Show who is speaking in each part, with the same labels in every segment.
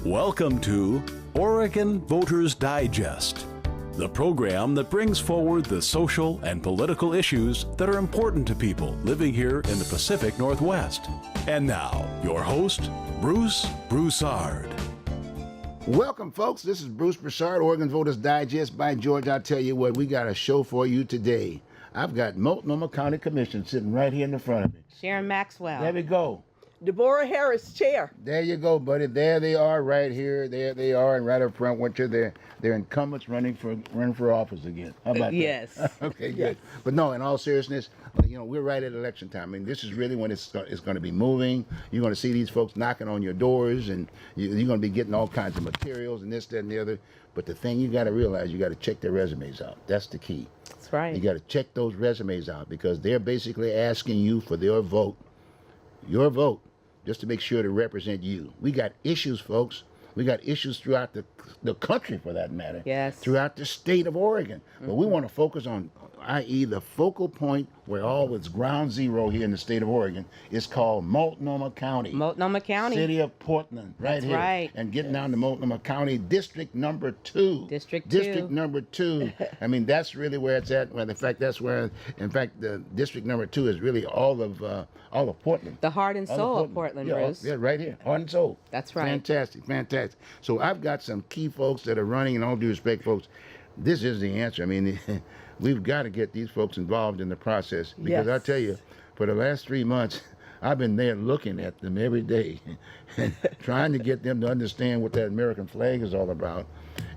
Speaker 1: Welcome to Oregon Voters Digest, the program that brings forward the social and political issues that are important to people living here in the Pacific Northwest. And now, your host, Bruce Broussard.
Speaker 2: Welcome, folks. This is Bruce Broussard, Oregon Voters Digest. By George, I'll tell you what, we got a show for you today. I've got Multnomah County Commission sitting right here in the front of me.
Speaker 3: Sharon Maxwell.
Speaker 2: There we go.
Speaker 4: Bora Harris, chair.
Speaker 2: There you go, buddy. There they are, right here. There they are, and right up front with you. They're incumbents running for office again. How about
Speaker 3: yes.
Speaker 2: that? Okay, good. But no, in all seriousness, we're right at election time. I mean, this is really when it's going to be moving. You're going to see these folks knocking on your doors, and you're going to be getting all kinds of materials and this, that, and the other. But the thing you got to realize, you got to check their resumes out. That's the key.
Speaker 3: That's right.
Speaker 2: You got to check those resumes out because they're basically asking you for their vote, your vote, just to make sure to represent you. We got issues, folks. We got issues throughout the country, for that matter.
Speaker 3: Yes.
Speaker 2: Throughout the state of Oregon. But we want to focus on, i.e., the focal point where all is ground zero here in the state of Oregon is called Multnomah County.
Speaker 3: Multnomah County.
Speaker 2: City of Portland, right
Speaker 3: That's
Speaker 2: here.
Speaker 3: right.
Speaker 2: And getting down to Multnomah County, District number 2. District number 2. I mean, that's really where it's at. Well, in fact, the District number 2 is really all of Portland.
Speaker 3: The heart and soul of Portland, Bruce.
Speaker 2: Yeah, right here. Heart and soul.
Speaker 3: That's right.
Speaker 2: Fantastic. So I've got some key folks that are running, and all due respect, folks, this is the answer. I mean, we've got to get these folks involved in the process because I tell you, for the last 3 months, I've been there looking at them every day and trying to get them to understand what that American flag is all about.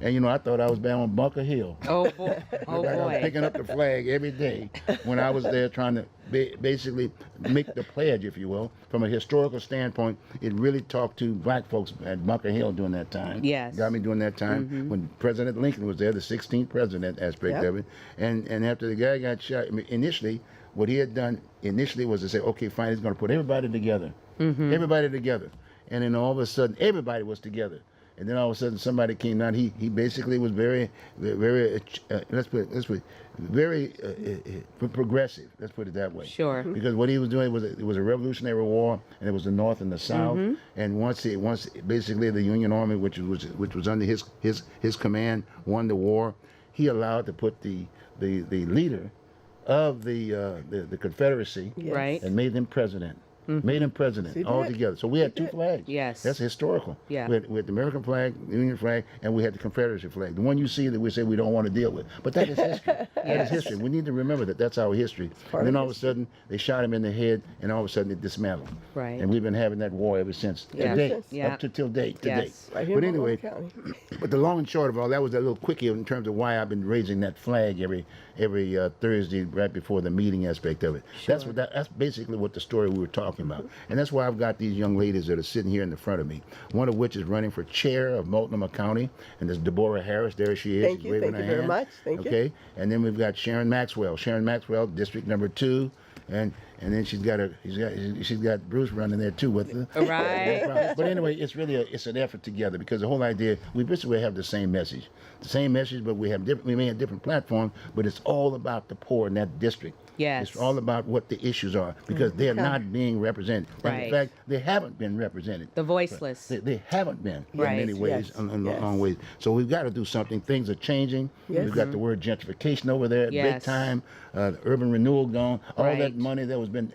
Speaker 2: And, I thought I was down on Bunker Hill.
Speaker 3: Oh, boy. Oh,
Speaker 2: I was
Speaker 3: boy.
Speaker 2: picking up the flag every day when I was there trying to basically make the pledge, if you will. From a historical standpoint, it really talked to black folks at Bunker Hill during that time.
Speaker 3: Yes.
Speaker 2: Got me during that time when President Lincoln was there, the 16th president aspect of it. And after the guy got shot, initially, what he had done initially was to say, okay, fine, he's going to put everybody together. Everybody together. And then all of a sudden, everybody was together. And then all of a sudden, somebody came down. He basically was very progressive. Let's put it that way.
Speaker 3: Sure.
Speaker 2: Because what he was doing was it was a Revolutionary War, and it was the North and the South. And once basically the Union Army, which was under his command, won the war, he allowed to put the leader of the Confederacy,
Speaker 3: Right.
Speaker 2: and made them president. Made him president all together. So we had two flags.
Speaker 3: Yes.
Speaker 2: That's historical.
Speaker 3: Yeah.
Speaker 2: We had the American flag, the Union flag, and we had the Confederacy flag. The one you see that we say we don't want to deal with. But that is history. That is history. We need to remember that that's our history. And then all of a sudden, they shot him in the head, and all of a sudden, it dismantled him.
Speaker 3: Right.
Speaker 2: And we've been having that war ever since.
Speaker 3: Yeah.
Speaker 2: Today.
Speaker 3: Yeah.
Speaker 2: Up to till date.
Speaker 3: Yes.
Speaker 4: Right here
Speaker 2: But
Speaker 4: in
Speaker 2: anyway,
Speaker 4: Multnomah County.
Speaker 2: but the long and short of all, that was a little quickie in terms of why I've been raising that flag every Thursday right before the meeting aspect of it.
Speaker 3: Sure.
Speaker 2: That's basically what the story we were talking about. And that's why I've got these young ladies that are sitting here in the front of me. One of which is running for chair of Multnomah County, and there's Bora Harris. There she is.
Speaker 4: Thank you very much. Thank you.
Speaker 2: Okay, and then we've got Sharon Maxwell. Sharon Maxwell, District number 2, and then she's got Bruce running there too with her.
Speaker 3: Right.
Speaker 2: But anyway, it's really it's an effort together because the whole idea we basically have the same message, but we may have different platforms, but it's all about the poor in that district.
Speaker 3: Yes.
Speaker 2: It's all about what the issues are because they're not being represented. And
Speaker 3: Right.
Speaker 2: in fact, they haven't been represented.
Speaker 3: The voiceless.
Speaker 2: They haven't been
Speaker 3: Right.
Speaker 2: in many ways,
Speaker 4: Yes.
Speaker 2: in long ways. So we've got to do something. Things are changing.
Speaker 4: Yes.
Speaker 2: We've got the word gentrification over there, big
Speaker 3: Yes.
Speaker 2: time. Urban renewal gone. All
Speaker 3: Right.
Speaker 2: that money that was been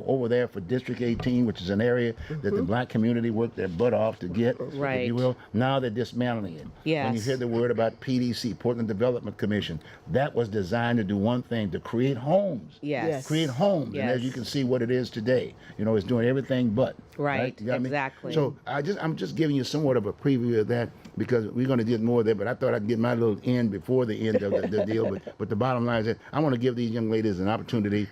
Speaker 2: over there for District 18, which is an area that the black community worked their butt off to get,
Speaker 3: Right.
Speaker 2: if you will. Now they're dismantling it.
Speaker 3: Yes.
Speaker 2: When you hear the word about PDC, Portland Development Commission, that was designed to do one thing, to create homes.
Speaker 3: Yes.
Speaker 2: Create homes, and as
Speaker 3: Yes.
Speaker 2: you can see what it is today, it's doing everything but.
Speaker 3: Right,
Speaker 2: You got me?
Speaker 3: exactly.
Speaker 2: So I'm just giving you somewhat of a preview of that because we're going to get more there, but I thought I'd get my little end before the end of the deal. But the bottom line is that I want to give these young ladies an opportunity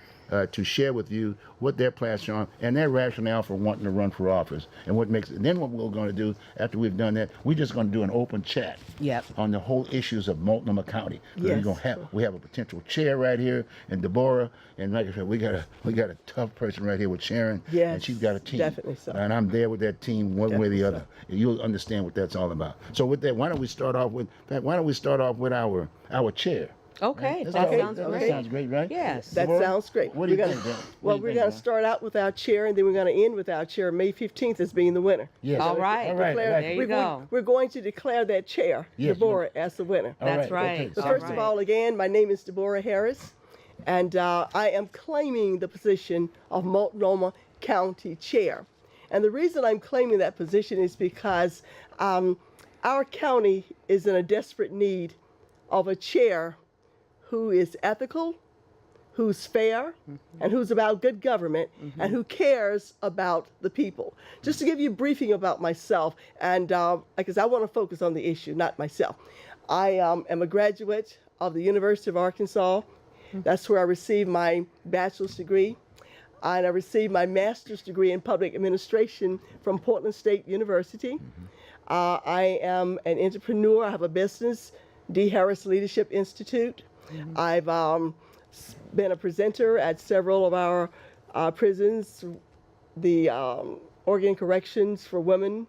Speaker 2: to share with you what their plans are and their rationale for wanting to run for office and what makes it. Then what we're going to do after we've done that, we're just going to do an open chat
Speaker 3: Yep.
Speaker 2: on the whole issues of Multnomah County.
Speaker 4: Yes.
Speaker 2: We have a potential chair right here in Bora, and like I said, we got a tough person right here with Sharon,
Speaker 4: Yes,
Speaker 2: and she's got a team.
Speaker 4: definitely so.
Speaker 2: And I'm there with that team one way or the
Speaker 4: Definitely
Speaker 2: other. And you'll understand what that's all about. So with that, why don't we start off with our chair?
Speaker 3: Okay,
Speaker 2: That's
Speaker 3: that
Speaker 2: all right.
Speaker 3: sounds
Speaker 2: That
Speaker 3: great.
Speaker 2: sounds great, right?
Speaker 3: Yes.
Speaker 4: That
Speaker 2: Bora,
Speaker 4: sounds great.
Speaker 2: What do you
Speaker 4: We're
Speaker 2: think,
Speaker 4: gonna-
Speaker 2: Dan?
Speaker 4: Well, we're going to start out with our chair, and then we're going to end with our chair. May 15th as being the winner.
Speaker 2: Yes.
Speaker 3: All right.
Speaker 2: All right.
Speaker 4: Declare-
Speaker 2: right.
Speaker 3: There you
Speaker 4: we're,
Speaker 3: go.
Speaker 4: We're going to declare that chair,
Speaker 2: Yes,
Speaker 4: Deborah, as the winner.
Speaker 2: All
Speaker 3: That's
Speaker 2: right.
Speaker 3: right.
Speaker 4: So
Speaker 3: All
Speaker 4: first
Speaker 3: right.
Speaker 4: of all, again, my name is Deborah Harris, and I am claiming the position of Multnomah County Chair. And the reason I'm claiming that position is because our county is in a desperate need of a chair who is ethical, who's fair, and who's about good government, and who cares about the people. Just to give you a briefing about myself, and because I want to focus on the issue, not myself. I am a graduate of the University of Arkansas. That's where I received my bachelor's degree. And I received my master's degree in public administration from Portland State University. I am an entrepreneur. I have a business, D. Harris Leadership Institute. I've been a presenter at several of our prisons, the Oregon Corrections for Women,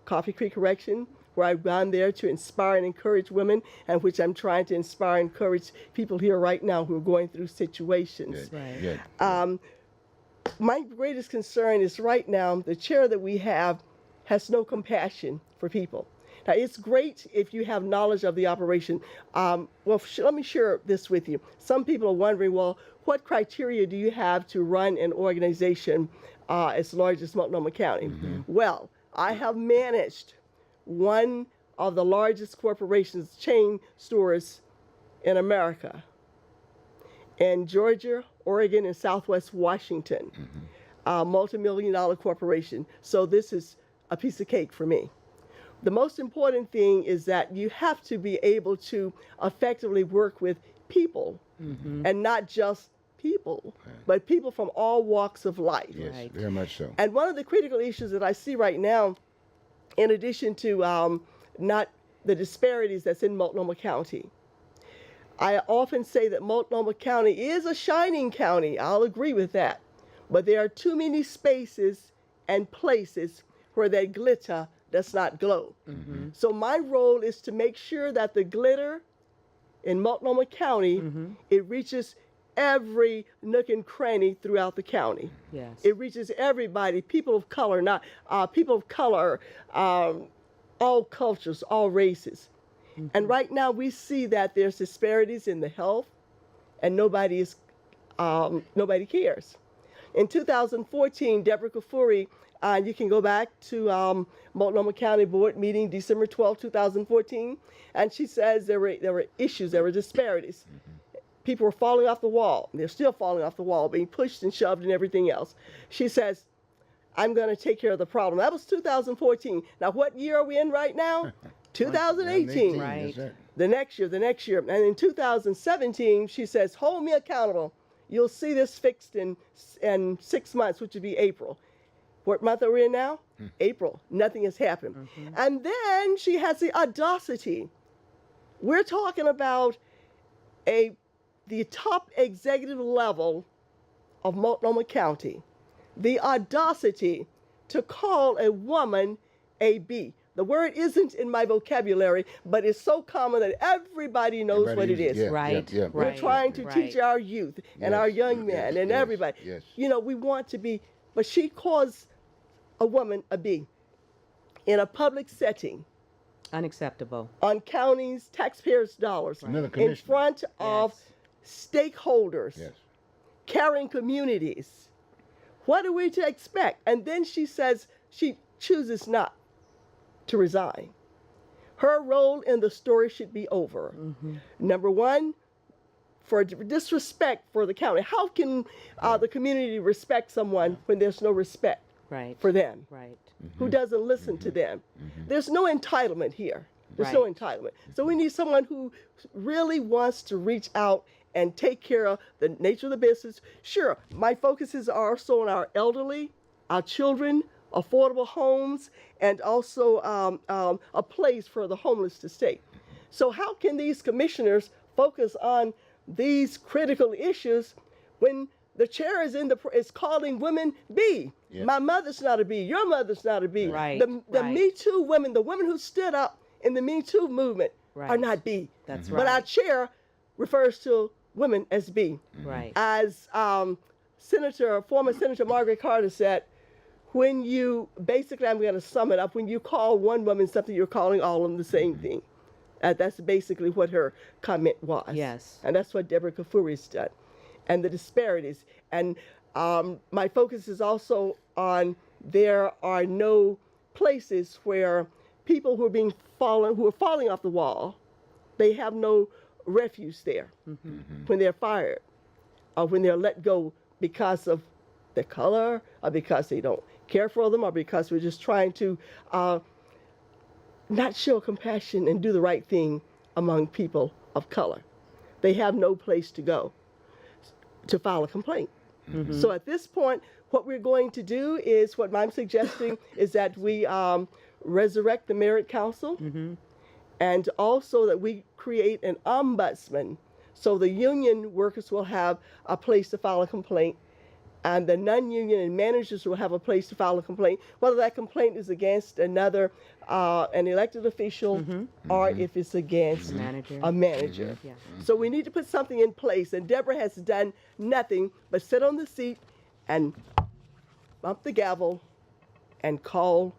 Speaker 4: Coffee Creek Correction, where I've gone there to inspire and encourage women, and which I'm trying to inspire and encourage people here right now who are going through situations.
Speaker 2: Good.
Speaker 4: My greatest concern is right now the chair that we have has no compassion for people. Now, it's great if you have knowledge of the operation. Let me share this with you. Some people are wondering, well, what criteria do you have to run an organization as large as Multnomah County? Well, I have managed one of the largest corporations, chain stores in America, in Georgia, Oregon, and Southwest Washington, multi-million-dollar corporation. So this is a piece of cake for me. The most important thing is that you have to be able to effectively work with people, and not just people, but people from all walks of life.
Speaker 2: Yes,
Speaker 3: Right.
Speaker 2: very much so.
Speaker 4: And one of the critical issues that I see right now, in addition to not the disparities that's in Multnomah County, I often say that Multnomah County is a shining county. I'll agree with that. But there are too many spaces and places where that glitter does not glow. So my role is to make sure that the glitter in Multnomah County, it reaches every nook and cranny throughout the county.
Speaker 3: Yes.
Speaker 4: It reaches everybody, people of color, not people of color, all cultures, all races. And right now we see that there's disparities in the health, and nobody cares. In 2014, Deborah Kafuri, you can go back to Multnomah County Board meeting December 12, 2014, and she says there were issues, there were disparities. People were falling off the wall. They're still falling off the wall, being pushed and shoved and everything else. She says, I'm going to take care of the problem. That was 2014. Now, what year are we in right now? 2018.
Speaker 3: Right.
Speaker 2: That's it.
Speaker 4: The next year. And in 2017, she says, hold me accountable. You'll see this fixed in 6 months, which would be April. What month are we in now? April. Nothing has happened. And then she has the audacity. We're talking about the top executive level of Multnomah County, the audacity to call a woman a B. The word isn't in my vocabulary, but it's so common that everybody knows what it is.
Speaker 2: Yeah,
Speaker 3: Right,
Speaker 2: yeah, yeah.
Speaker 4: We're
Speaker 3: right.
Speaker 4: trying to teach our youth and our young
Speaker 2: yes,
Speaker 4: men and
Speaker 2: yes,
Speaker 4: everybody.
Speaker 2: yes.
Speaker 4: You know, we want to be, but she calls a woman a B in a public setting
Speaker 3: Unacceptable.
Speaker 4: on counties, taxpayers' dollars,
Speaker 2: Another
Speaker 4: in
Speaker 2: commissioner.
Speaker 4: front of stakeholders,
Speaker 2: Yes.
Speaker 4: caring communities. What are we to expect? And then she says she chooses not to resign. Her role in the story should be over. Number one, for disrespect for the county. How can the community respect someone when there's no respect
Speaker 3: Right.
Speaker 4: for them?
Speaker 3: Right.
Speaker 4: Who doesn't listen to them? There's no entitlement here. There's no
Speaker 3: Right.
Speaker 4: entitlement. So we need someone who really wants to reach out and take care of the nature of the business. Sure, my focuses are also on our elderly, our children, affordable homes, and also a place for the homeless to stay. So how can these commissioners focus on these critical issues when the chair is calling women B?
Speaker 2: Yeah.
Speaker 4: My mother's not a B. Your mother's not a B.
Speaker 3: Right,
Speaker 4: The
Speaker 3: right.
Speaker 4: Me Too women, the women who stood up in the Me Too movement, are
Speaker 3: Right.
Speaker 4: not B.
Speaker 3: That's
Speaker 4: But our
Speaker 3: right.
Speaker 4: chair refers to women as B.
Speaker 3: Right.
Speaker 4: As former Senator Margaret Carter said, when you, basically I'm going to sum it up, when you call one woman something, you're calling all of them the same thing. That's basically what her comment was.
Speaker 3: Yes.
Speaker 4: And that's what Deborah Kafuri's done. And the disparities. And my focus is also on there are no places where people who are falling off the wall, they have no refuge there when they're fired or when they're let go because of their color or because they don't care for them or because we're just trying to not show compassion and do the right thing among people of color. They have no place to go to file a complaint. So at this point, what we're going to do is, what I'm suggesting is that we resurrect the Merit Council and also that we create an ombudsman so the union workers will have a place to file a complaint and the non-union and managers will have a place to file a complaint, whether that complaint is against another, an elected official, or if it's against a manager.
Speaker 3: Yeah.
Speaker 4: So we need to put something in place, and Deborah has done nothing but sit on the seat and bump the gavel and call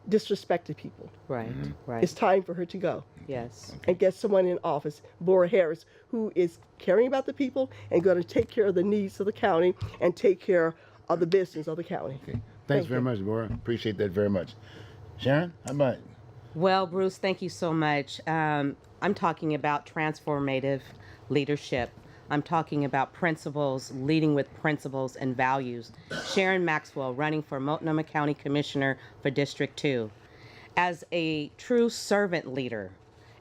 Speaker 4: disrespected people.
Speaker 3: Right. Right.
Speaker 4: It's time for her to go
Speaker 3: Yes.
Speaker 4: and get someone in office, Bora Harris, who is caring about the people and going to take care of the needs of the county and take care of the business of the county.
Speaker 2: Okay. Thanks very much, Bora. Appreciate that very much. Sharon, how about it?
Speaker 3: Well, Bruce, thank you so much. I'm talking about transformative leadership. I'm talking about principles, leading with principles and values. Sharon Maxwell, running for Multnomah County Commissioner for District 2. As a true servant leader,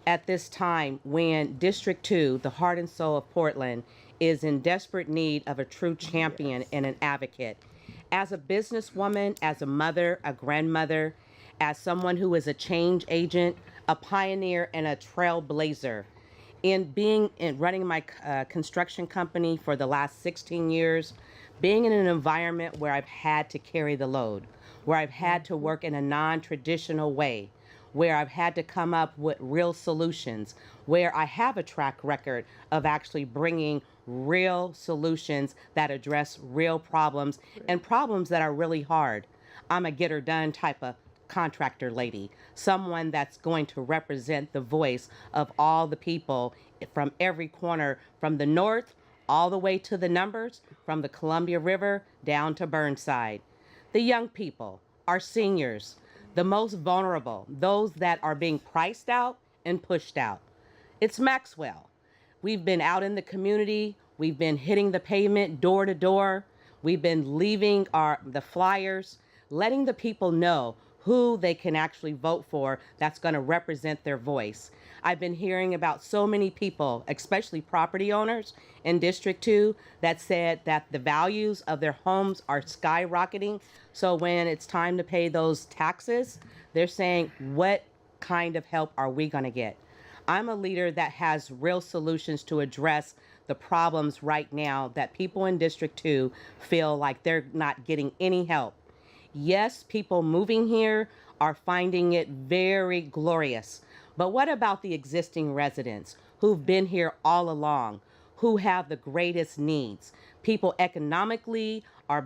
Speaker 3: at this time when District 2, the heart and soul of Portland, is in desperate need of a true champion and an advocate. As a businesswoman, as a mother, a grandmother, as someone who is a change agent, a pioneer, and a trailblazer, in running my construction company for the last 16 years, being in an environment where I've had to carry the load, where I've had to work in a non-traditional way, where I've had to come up with real solutions, where I have a track record of actually bringing real solutions that address real problems and problems that are really hard. I'm a get her done type of contractor lady, someone that's going to represent the voice of all the people from every corner, from the north all the way to the numbers, from the Columbia River down to Burnside. The young people, our seniors, the most vulnerable, those that are being priced out and pushed out. It's Maxwell. We've been out in the community. We've been hitting the pavement door to door. We've been leaving the flyers, letting the people know who they can actually vote for that's going to represent their voice. I've been hearing about so many people, especially property owners in District 2, that said that the values of their homes are skyrocketing. So when it's time to pay those taxes, they're saying, what kind of help are we going to get? I'm a leader that has real solutions to address the problems right now that people in District 2 feel like they're not getting any help. Yes, people moving here are finding it very glorious. But what about the existing residents who've been here all along, who have the greatest needs? People economically are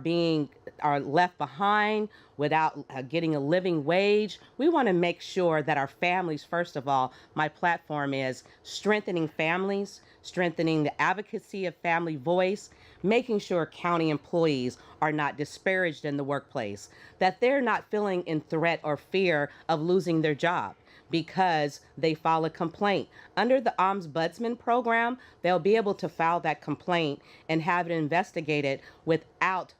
Speaker 3: left behind without getting a living wage. We want to make sure that our families, first of all, my platform is strengthening families, strengthening the advocacy of family voice, making sure county employees are not disparaged in the workplace, that they're not feeling in threat or fear of losing their job because they file a complaint. Under the Ombudsman program, they'll be able to file that complaint and have it investigated without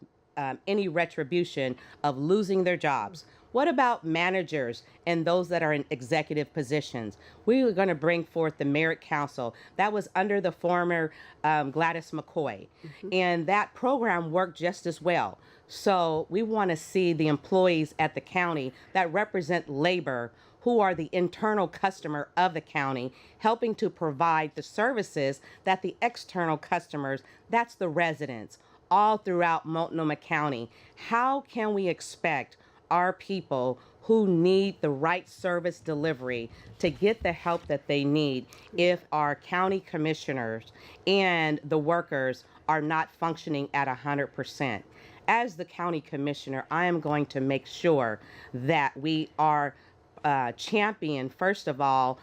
Speaker 3: any retribution of losing their jobs. What about managers and those that are in executive positions? We were going to bring forth the Merit Council. That was under the former Gladys McCoy. And that program worked just as well. So we want to see the employees at the county that represent labor, who are the internal customer of the county, helping to provide the services that the external customers, that's the residents, all throughout Multnomah County. How can we expect our people who need the right service delivery to get the help that they need if our county commissioners and the workers are not functioning at 100%. As the county commissioner, I am going to make sure that we are champion, first of all,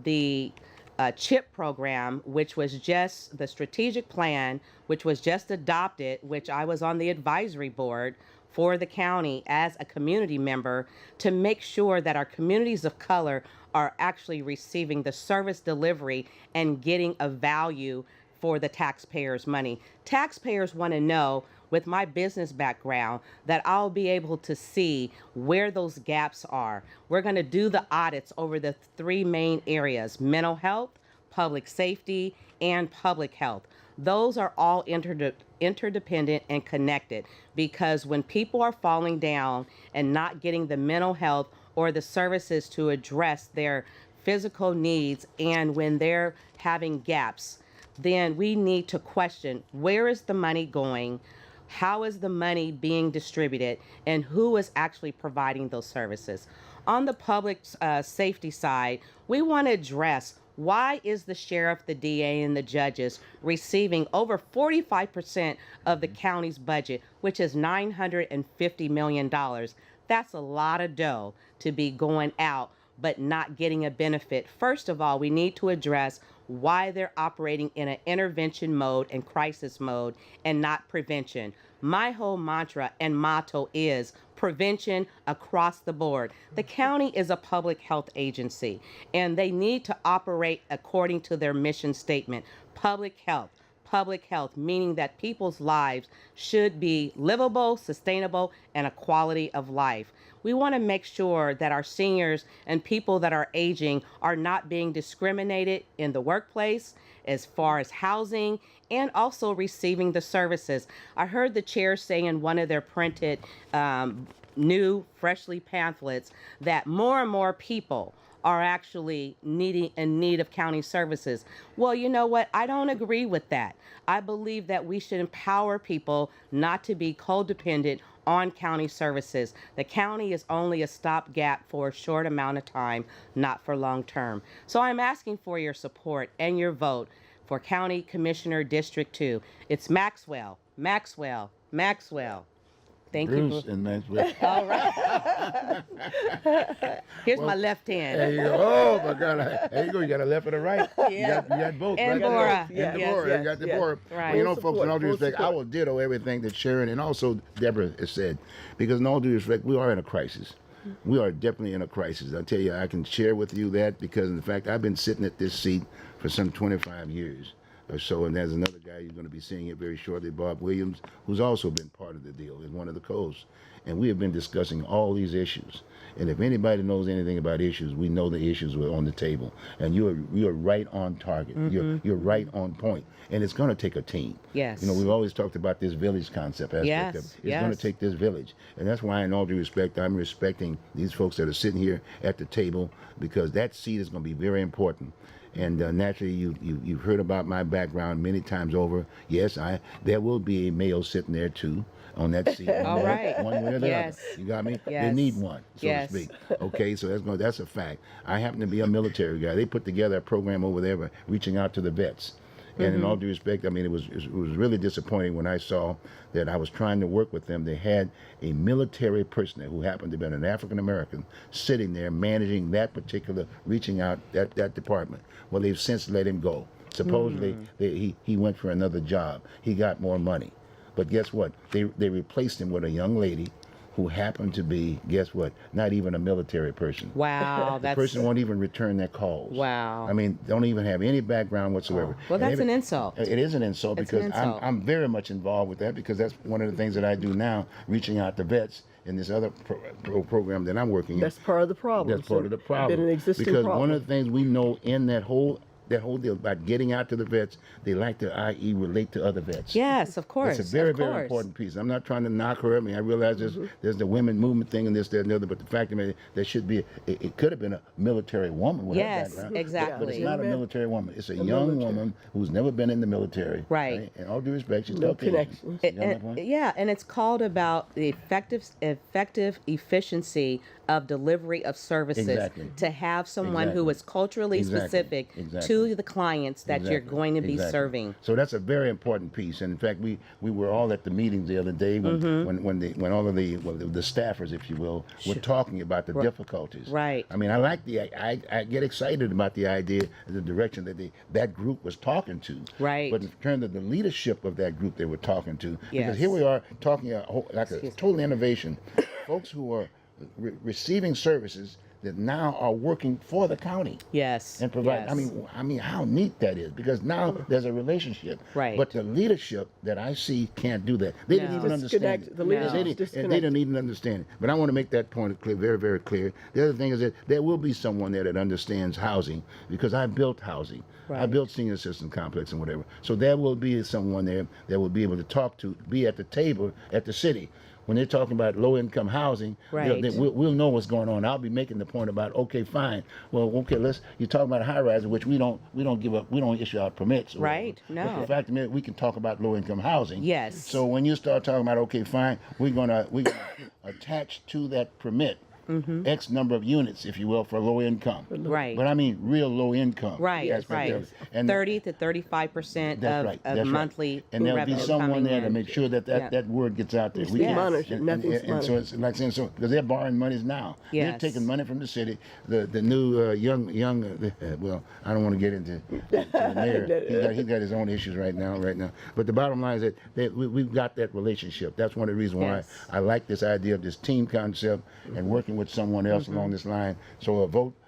Speaker 3: the CHIP program, which was just the strategic plan, which was just adopted, which I was on the advisory board for the county as a community member, to make sure that our communities of color are actually receiving the service delivery and getting a value for the taxpayers' money. Taxpayers want to know, with my business background, that I'll be able to see where those gaps are. We're going to do the audits over the three main areas: mental health, public safety, and public health. Those are all interdependent and connected, because when people are falling down and not getting the mental health or the services to address their physical needs, and when they're having gaps, then we need to question, where is the money going? How is the money being distributed, and who is actually providing those services? On the public safety side, we want to address, why is the sheriff, the DA, and the judges receiving over 45% of the county's budget, which is $950 million? That's a lot of dough to be going out but not getting a benefit. First of all, we need to address why they're operating in an intervention mode and crisis mode and not prevention. My whole mantra and motto is prevention across the board. The county is a public health agency, and they need to operate according to their mission statement: public health. Public health, meaning that people's lives should be livable, sustainable, and a quality of life. We want to make sure that our seniors and people that are aging are not being discriminated in the workplace as far as housing and also receiving the services. I heard the chair say in one of their printed new, freshly pamphlets that more and more people are actually in need of county services. Well, you know what? I don't agree with that. I believe that we should empower people not to be codependent on county services. The county is only a stopgap for a short amount of time, not for long term. So I'm asking for your support and your vote for County Commissioner District 2. It's Maxwell, Maxwell, Maxwell. Thank
Speaker 2: Bruce
Speaker 3: you.
Speaker 2: and Maxwell.
Speaker 3: All right. Here's my left hand.
Speaker 2: There you go. Oh my God. There you go. You got a left and a right.
Speaker 3: Yeah.
Speaker 2: You got both.
Speaker 3: And
Speaker 2: right?
Speaker 3: Bora.
Speaker 2: And
Speaker 3: Yes,
Speaker 2: Bora.
Speaker 4: yes,
Speaker 2: You got the
Speaker 4: yes.
Speaker 2: Bora.
Speaker 3: Right.
Speaker 2: Well, you know,
Speaker 4: Full
Speaker 2: folks, in all due
Speaker 4: support, full
Speaker 2: respect, I
Speaker 4: support.
Speaker 2: will ditto everything that Sharon and also Deborah has said, because in all due respect, we are in a crisis. We are definitely in a crisis. I tell you, I can share with you that because, in fact, I've been sitting at this seat for some 25 years or so, and there's another guy you're going to be seeing it very shortly, Bob Williams, who's also been part of the deal, is one of the co-hosts. And we have been discussing all these issues. And if anybody knows anything about issues, we know the issues were on the table. And you're right on target. You're right on point. And it's going to take a team.
Speaker 3: Yes.
Speaker 2: You know, we've always talked about this village concept aspect
Speaker 3: Yes,
Speaker 2: of it. It's going to take this village. And that's why, in all due respect, I'm respecting these folks that are sitting here at the table, because that seat is going to be very important. And naturally, you've heard about my background many times over. Yes, there will be a male sitting there too on that seat.
Speaker 3: All right.
Speaker 2: One way or the
Speaker 3: Yes.
Speaker 2: other. You got me? They
Speaker 3: Yes.
Speaker 2: need one, so
Speaker 3: Yes.
Speaker 2: to speak. Okay, so that's a fact. I happen to be a military guy. They put together a program over there for reaching out to the vets. And in all due respect, I mean, it was really disappointing when I saw that I was trying to work with them. They had a military person who happened to be an African American sitting there managing that particular, reaching out that department. Well, they've since let him go. Supposedly, he went for another job. He got more money. But guess what? They replaced him with a young lady who happened to be, guess what, not even a military person.
Speaker 3: Wow,
Speaker 2: The
Speaker 3: that's
Speaker 2: person won't even return their calls.
Speaker 3: wow.
Speaker 2: I mean, don't even have any background whatsoever.
Speaker 3: Well,
Speaker 2: And
Speaker 3: that's an insult.
Speaker 2: It is an insult
Speaker 3: It's
Speaker 2: because
Speaker 3: an insult.
Speaker 2: I'm very much involved with that, because that's one of the things that I do now, reaching out to vets in this other program that I'm working in.
Speaker 4: That's part of the problem.
Speaker 2: That's part of the problem.
Speaker 4: Been an existing
Speaker 2: because
Speaker 4: problem.
Speaker 2: one of the things we know in that whole that whole deal about getting out to the vets. They like to, i.e., relate to other vets.
Speaker 3: Yes, of course.
Speaker 2: It's a very,
Speaker 3: of
Speaker 2: very
Speaker 3: course.
Speaker 2: important piece. I'm not trying to knock her. I mean, I realize there's the women movement thing and this, that, and the other, but the fact of it, there should be, it could have been a military woman with her
Speaker 3: Yes,
Speaker 2: background.
Speaker 3: exactly.
Speaker 2: But it's not a military woman. It's a young woman who's never been in the military.
Speaker 3: Right.
Speaker 2: In all due respect, she's
Speaker 4: No
Speaker 2: Caucasian.
Speaker 4: connection.
Speaker 2: You know my point?
Speaker 3: Yeah, and it's called about the effective efficiency of delivery of services.
Speaker 2: Exactly.
Speaker 3: To have someone who
Speaker 2: Exactly.
Speaker 3: is culturally
Speaker 2: Exactly.
Speaker 3: specific
Speaker 2: Exactly.
Speaker 3: to the clients that you're
Speaker 2: Exactly.
Speaker 3: going to be
Speaker 2: Exactly.
Speaker 3: serving.
Speaker 2: So that's a very important piece. And in fact, we were all at the meetings the other day when all of the staffers, if you will, were talking about the difficulties.
Speaker 3: Right.
Speaker 2: I mean, I get excited about the idea, the direction that that group was talking to.
Speaker 3: Right.
Speaker 2: But in terms of the leadership of that group they were talking to,
Speaker 3: Yes.
Speaker 2: because here we are talking like a total innovation, folks who are receiving services that now are working for the county.
Speaker 3: Yes.
Speaker 2: And provide.
Speaker 3: Yes.
Speaker 2: I mean, how neat that is, because now there's a relationship.
Speaker 3: Right.
Speaker 2: But the leadership that I see can't do that. They didn't
Speaker 3: No.
Speaker 2: even understand
Speaker 4: Disconnect.
Speaker 2: it.
Speaker 4: The
Speaker 3: leadership's
Speaker 2: They didn't-
Speaker 4: disconnected.
Speaker 2: they didn't even understand it. But I want to make that point clear, very, very clear. The other thing is that there will be someone there that understands housing, because I built housing. I
Speaker 3: Right.
Speaker 2: built senior citizen complex and whatever. So there will be someone there that will be able to talk to, be at the table at the city. When they're talking about low-income housing,
Speaker 3: Right.
Speaker 2: we'll know what's going on. I'll be making the point about, okay, fine. Well, okay, you're talking about a high-rise, which we don't give up. We don't issue out permits. or
Speaker 3: Right,
Speaker 2: whatever.
Speaker 3: no.
Speaker 2: But the fact of it, we can talk about low-income housing.
Speaker 3: Yes.
Speaker 2: So when you start talking about, okay, fine, we're gonna attach to that permit X number of units, if you will, for low income.
Speaker 3: Right.
Speaker 2: But I mean real low income.
Speaker 3: Right,
Speaker 2: aspect
Speaker 3: right.
Speaker 2: of it. And
Speaker 3: 30 to 35%
Speaker 2: that's
Speaker 3: of,
Speaker 2: right.
Speaker 3: of
Speaker 2: That's
Speaker 3: monthly
Speaker 2: right. And there'll be
Speaker 3: revenue
Speaker 2: someone
Speaker 3: coming
Speaker 2: there to
Speaker 3: in.
Speaker 2: make sure that
Speaker 3: Yeah.
Speaker 2: that word gets out there.
Speaker 4: It's
Speaker 3: Yes.
Speaker 4: monitored.
Speaker 2: And
Speaker 4: Nothing's
Speaker 2: so
Speaker 4: monitored.
Speaker 2: it's like saying, so because they're borrowing monies now.
Speaker 3: Yes.
Speaker 2: They're taking money from the city. The new young well, I don't want to get into the mayor. He got his own issues right now. But the bottom line is that we've got that relationship. That's one of the reasons why
Speaker 3: Yes.
Speaker 2: I like this idea of this team concept and working with someone else along this line. So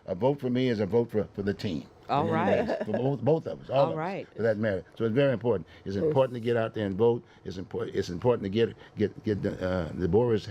Speaker 2: a vote for me is a vote for the team.
Speaker 3: All right.
Speaker 2: For both of us. All
Speaker 3: All
Speaker 2: of us,
Speaker 3: right.
Speaker 2: for that matter. So it's very important. It's important to get out there and vote. It's important to get the Bora's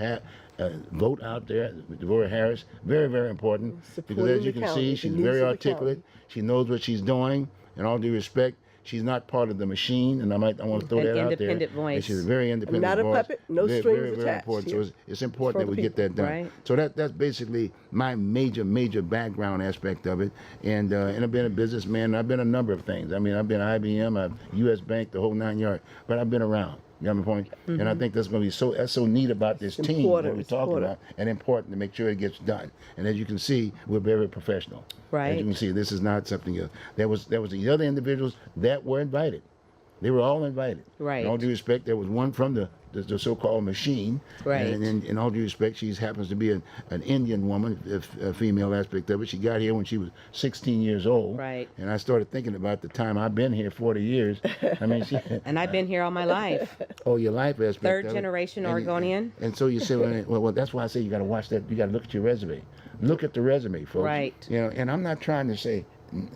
Speaker 2: vote out there. Deborah Harris, very, very important. Because
Speaker 4: Supporting
Speaker 2: as you
Speaker 4: the
Speaker 2: can
Speaker 4: county,
Speaker 2: see,
Speaker 4: the
Speaker 2: she's
Speaker 4: needs
Speaker 2: very
Speaker 4: of the
Speaker 2: articulate.
Speaker 4: county.
Speaker 2: She knows what she's doing. In all due respect, she's not part of the machine, and I want to throw
Speaker 3: An
Speaker 2: that out there.
Speaker 3: independent voice.
Speaker 2: And she's a very independent
Speaker 4: Not a
Speaker 2: voice.
Speaker 4: puppet, no
Speaker 2: very,
Speaker 4: strings
Speaker 2: very, very
Speaker 4: attached
Speaker 2: important.
Speaker 4: here.
Speaker 2: So it's important
Speaker 4: For
Speaker 2: that we
Speaker 4: the
Speaker 2: get that done.
Speaker 3: Right.
Speaker 2: So that's basically my major background aspect of it. And I've been a businessman. I've been a number of things. I mean, I've been IBM, I've U.S. Bank, the whole 9 yards. But I've been around. You know my point? And I think that's going to be that's so neat about this
Speaker 4: It's
Speaker 2: team
Speaker 4: important,
Speaker 2: that we're
Speaker 4: it's
Speaker 2: talking
Speaker 4: important.
Speaker 2: about, and important to make sure it gets done. And as you can see, we're very professional.
Speaker 3: Right.
Speaker 2: As you can see, this is not something else. There was the other individuals that were invited. They were all invited.
Speaker 3: Right.
Speaker 2: In all due respect, there was one from the so-called machine.
Speaker 3: Right.
Speaker 2: And in all due respect, she happens to be an Indian woman, a female aspect of it. She got here when she was 16 years old.
Speaker 3: Right.
Speaker 2: And I started thinking about the time I've been here, 40 years. I mean,
Speaker 3: And I've been here all my life.
Speaker 2: your life aspect
Speaker 3: Third
Speaker 2: of it.
Speaker 3: generation
Speaker 2: And-
Speaker 3: Oregonian.
Speaker 2: And so you say, well, that's why I say you got to watch that. You got to look at your resume. Look at the resume, folks.
Speaker 3: Right.
Speaker 2: You know, and I'm not trying to say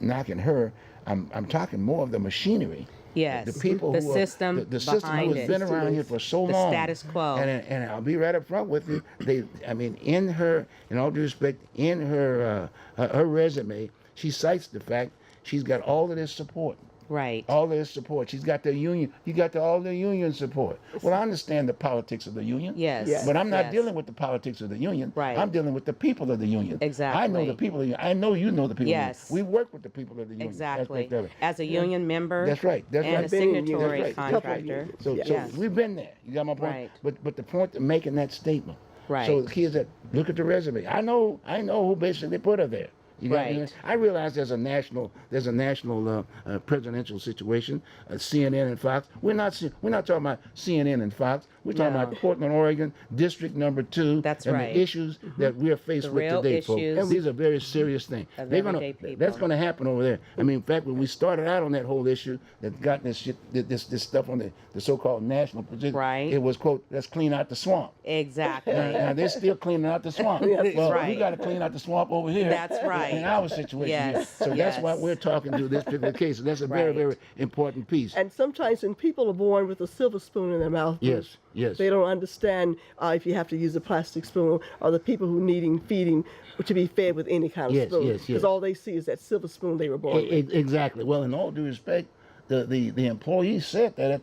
Speaker 2: knocking her. I'm talking more of the machinery.
Speaker 3: Yes.
Speaker 2: The people
Speaker 3: the
Speaker 2: who
Speaker 3: system
Speaker 2: the system
Speaker 3: behind
Speaker 2: who has
Speaker 3: it.
Speaker 2: been around here for so
Speaker 3: The
Speaker 2: long.
Speaker 3: status quo.
Speaker 2: And I'll be right up front with you. In all due respect, in her resume, she cites the fact she's got all of this support.
Speaker 3: Right.
Speaker 2: All of this support. She's got the union. You got all the union support. Well, I understand the politics of the union.
Speaker 3: Yes.
Speaker 4: Yes.
Speaker 2: But I'm not
Speaker 3: Yes.
Speaker 2: dealing with the politics of the union.
Speaker 3: Right.
Speaker 2: I'm dealing with the people of the union.
Speaker 3: Exactly.
Speaker 2: I know the people of the union. I know you know the people
Speaker 3: Yes.
Speaker 2: of the union. We work with the people of the union.
Speaker 3: Exactly.
Speaker 2: aspect of it.
Speaker 3: As a union member.
Speaker 2: That's right. That's
Speaker 3: and
Speaker 2: right.
Speaker 3: a
Speaker 4: Been in unions.
Speaker 3: signatory
Speaker 2: That's right.
Speaker 3: contractor.
Speaker 2: So
Speaker 3: Yes.
Speaker 2: we've been there. You got my point?
Speaker 3: Right.
Speaker 2: But the point of making that statement.
Speaker 3: Right.
Speaker 2: So the key is that look at the resume. I know who basically put her there. You got
Speaker 3: Right.
Speaker 2: me? I realize there's a national presidential situation, CNN and Fox. We're not talking about CNN and Fox. We're talking
Speaker 3: No.
Speaker 2: about Portland, Oregon, District Number 2,
Speaker 3: That's
Speaker 2: and
Speaker 3: right.
Speaker 2: the issues that we're faced
Speaker 3: The
Speaker 2: with
Speaker 3: real
Speaker 2: today,
Speaker 3: issues
Speaker 2: folks. These are very serious things.
Speaker 3: of
Speaker 2: They're gonna,
Speaker 3: everyday people.
Speaker 2: that's going to happen over there. I mean, in fact, when we started out on that whole issue, that got this shit, this stuff on the so-called national position,
Speaker 3: Right.
Speaker 2: it was quote, let's clean out the swamp.
Speaker 3: Exactly.
Speaker 2: Now they're still cleaning out the swamp.
Speaker 4: That's
Speaker 2: well, we
Speaker 3: right.
Speaker 2: got to clean out the swamp over here.
Speaker 3: That's right.
Speaker 2: In our situation
Speaker 3: Yes,
Speaker 2: here. So that's
Speaker 3: yes.
Speaker 2: why we're talking to this particular case. And that's a very,
Speaker 3: Right.
Speaker 2: very important piece.
Speaker 4: And sometimes when people are born with a silver spoon in their mouth,
Speaker 2: Yes. Yes.
Speaker 4: They don't understand if you have to use a plastic spoon, or the people who needing feeding to be fed with any kind of
Speaker 2: Yes,
Speaker 4: spoon.
Speaker 2: yes, yes.
Speaker 4: Because all they see is that silver spoon they were born with.
Speaker 2: Exactly. Well, in all due respect, the employees said that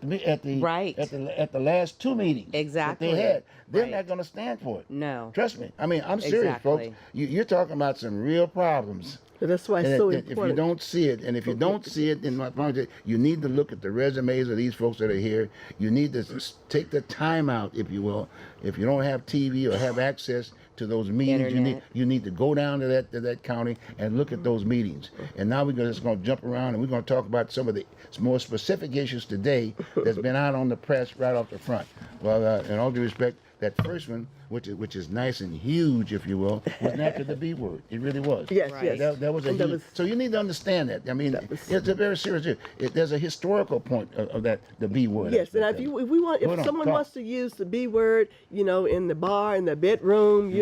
Speaker 3: Right.
Speaker 2: at the last 2 meetings
Speaker 3: Exactly.
Speaker 2: that they had. They're
Speaker 3: Right.
Speaker 2: not going to stand for it.
Speaker 3: No.
Speaker 2: Trust me. I mean, I'm serious, folks.
Speaker 3: Exactly.
Speaker 2: You're talking about some real problems.
Speaker 4: So that's why it's
Speaker 2: And
Speaker 4: so
Speaker 2: if you
Speaker 4: important.
Speaker 2: don't see it, and if you don't see it, then my point is, you need to look at the resumes of these folks that are here. You need to take the time out, if you will. If you don't have TV or have access to those meetings,
Speaker 3: Internet.
Speaker 2: you need to go down to that county and look at those meetings. And now we're just going to jump around and we're going to talk about some of the more specific issues today that's been out on the press right off the front. Well, in all due respect, that first one, which is nice and huge, if you will, was naturally the B word. It really was.
Speaker 4: Yes,
Speaker 3: Right.
Speaker 4: yes.
Speaker 2: That was a
Speaker 4: And that
Speaker 2: huge,
Speaker 4: was-
Speaker 2: so you need to understand that. I mean, it's a very serious issue. There's a historical point of that, the B word.
Speaker 4: Yes, and
Speaker 2: aspect
Speaker 4: if
Speaker 2: of it.
Speaker 4: we want,
Speaker 2: Hold
Speaker 4: if
Speaker 2: on,
Speaker 4: someone
Speaker 2: talk.
Speaker 4: wants to use the B word, in the bar, in the bedroom,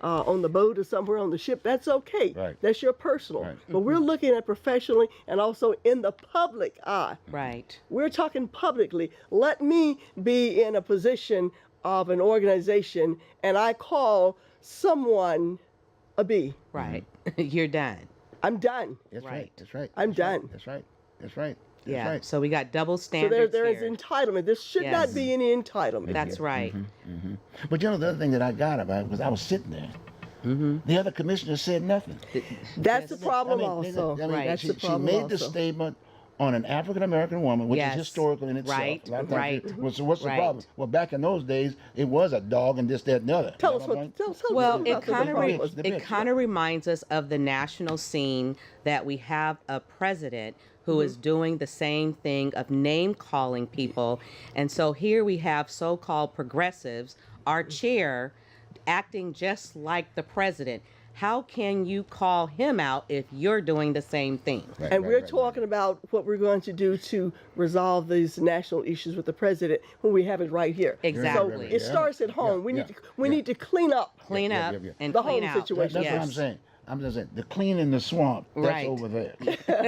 Speaker 4: on the boat or somewhere on the ship, that's okay.
Speaker 2: Right.
Speaker 4: That's your personal.
Speaker 2: Right.
Speaker 4: But we're looking at professionally and also in the public eye.
Speaker 3: Right.
Speaker 4: We're talking publicly. Let me be in a position of an organization and I call someone a B.
Speaker 3: Right. You're done.
Speaker 4: I'm done.
Speaker 2: That's right.
Speaker 3: Right.
Speaker 2: That's right.
Speaker 4: I'm
Speaker 2: that's right,
Speaker 4: done.
Speaker 2: That's right. That's right. That's
Speaker 3: Yeah.
Speaker 2: right.
Speaker 3: So we got double
Speaker 4: So
Speaker 3: standards
Speaker 4: there is
Speaker 3: here.
Speaker 4: entitlement. There should
Speaker 3: Yes.
Speaker 4: not be any entitlement.
Speaker 3: That's right.
Speaker 2: But the other thing that I got about it was I was sitting there. The other commissioners said nothing.
Speaker 4: That's the problem
Speaker 2: I mean,
Speaker 4: also.
Speaker 3: Right.
Speaker 4: That's
Speaker 2: she,
Speaker 4: the
Speaker 2: she
Speaker 4: problem
Speaker 2: made
Speaker 4: also.
Speaker 2: the statement on an African American woman, which
Speaker 3: Yes.
Speaker 2: is historical in itself.
Speaker 3: Right,
Speaker 2: A lot of times
Speaker 3: right.
Speaker 2: So what's the
Speaker 3: Right.
Speaker 2: problem? Well, back in those days, it was a dog and this, that, and the other.
Speaker 4: Tell
Speaker 2: You
Speaker 4: us
Speaker 2: know my
Speaker 4: what.
Speaker 2: point?
Speaker 4: Tell us
Speaker 3: Well,
Speaker 4: about
Speaker 3: it
Speaker 4: what the
Speaker 3: kind of
Speaker 4: problem was.
Speaker 2: The
Speaker 3: it
Speaker 2: bitch,
Speaker 3: kind of reminds us of the national scene that we have a president who is doing the same thing of name calling people, and so here we have so-called progressives, our chair, acting just like the president. How can you call him out if you're doing the same thing?
Speaker 2: Right,
Speaker 4: And
Speaker 2: right,
Speaker 4: we're
Speaker 2: right,
Speaker 4: talking about what we're going to do to resolve these national issues with the president when we have it right here.
Speaker 3: Exactly.
Speaker 4: So it starts at home. We need to clean up.
Speaker 3: Clean
Speaker 2: Yeah,
Speaker 3: up
Speaker 2: yeah, yeah.
Speaker 3: and
Speaker 4: The
Speaker 3: clean
Speaker 4: whole
Speaker 3: out.
Speaker 4: situation.
Speaker 2: That's
Speaker 3: Yes.
Speaker 2: what I'm saying. I'm just saying the clean in the swamp. That's
Speaker 3: Right.
Speaker 2: over there.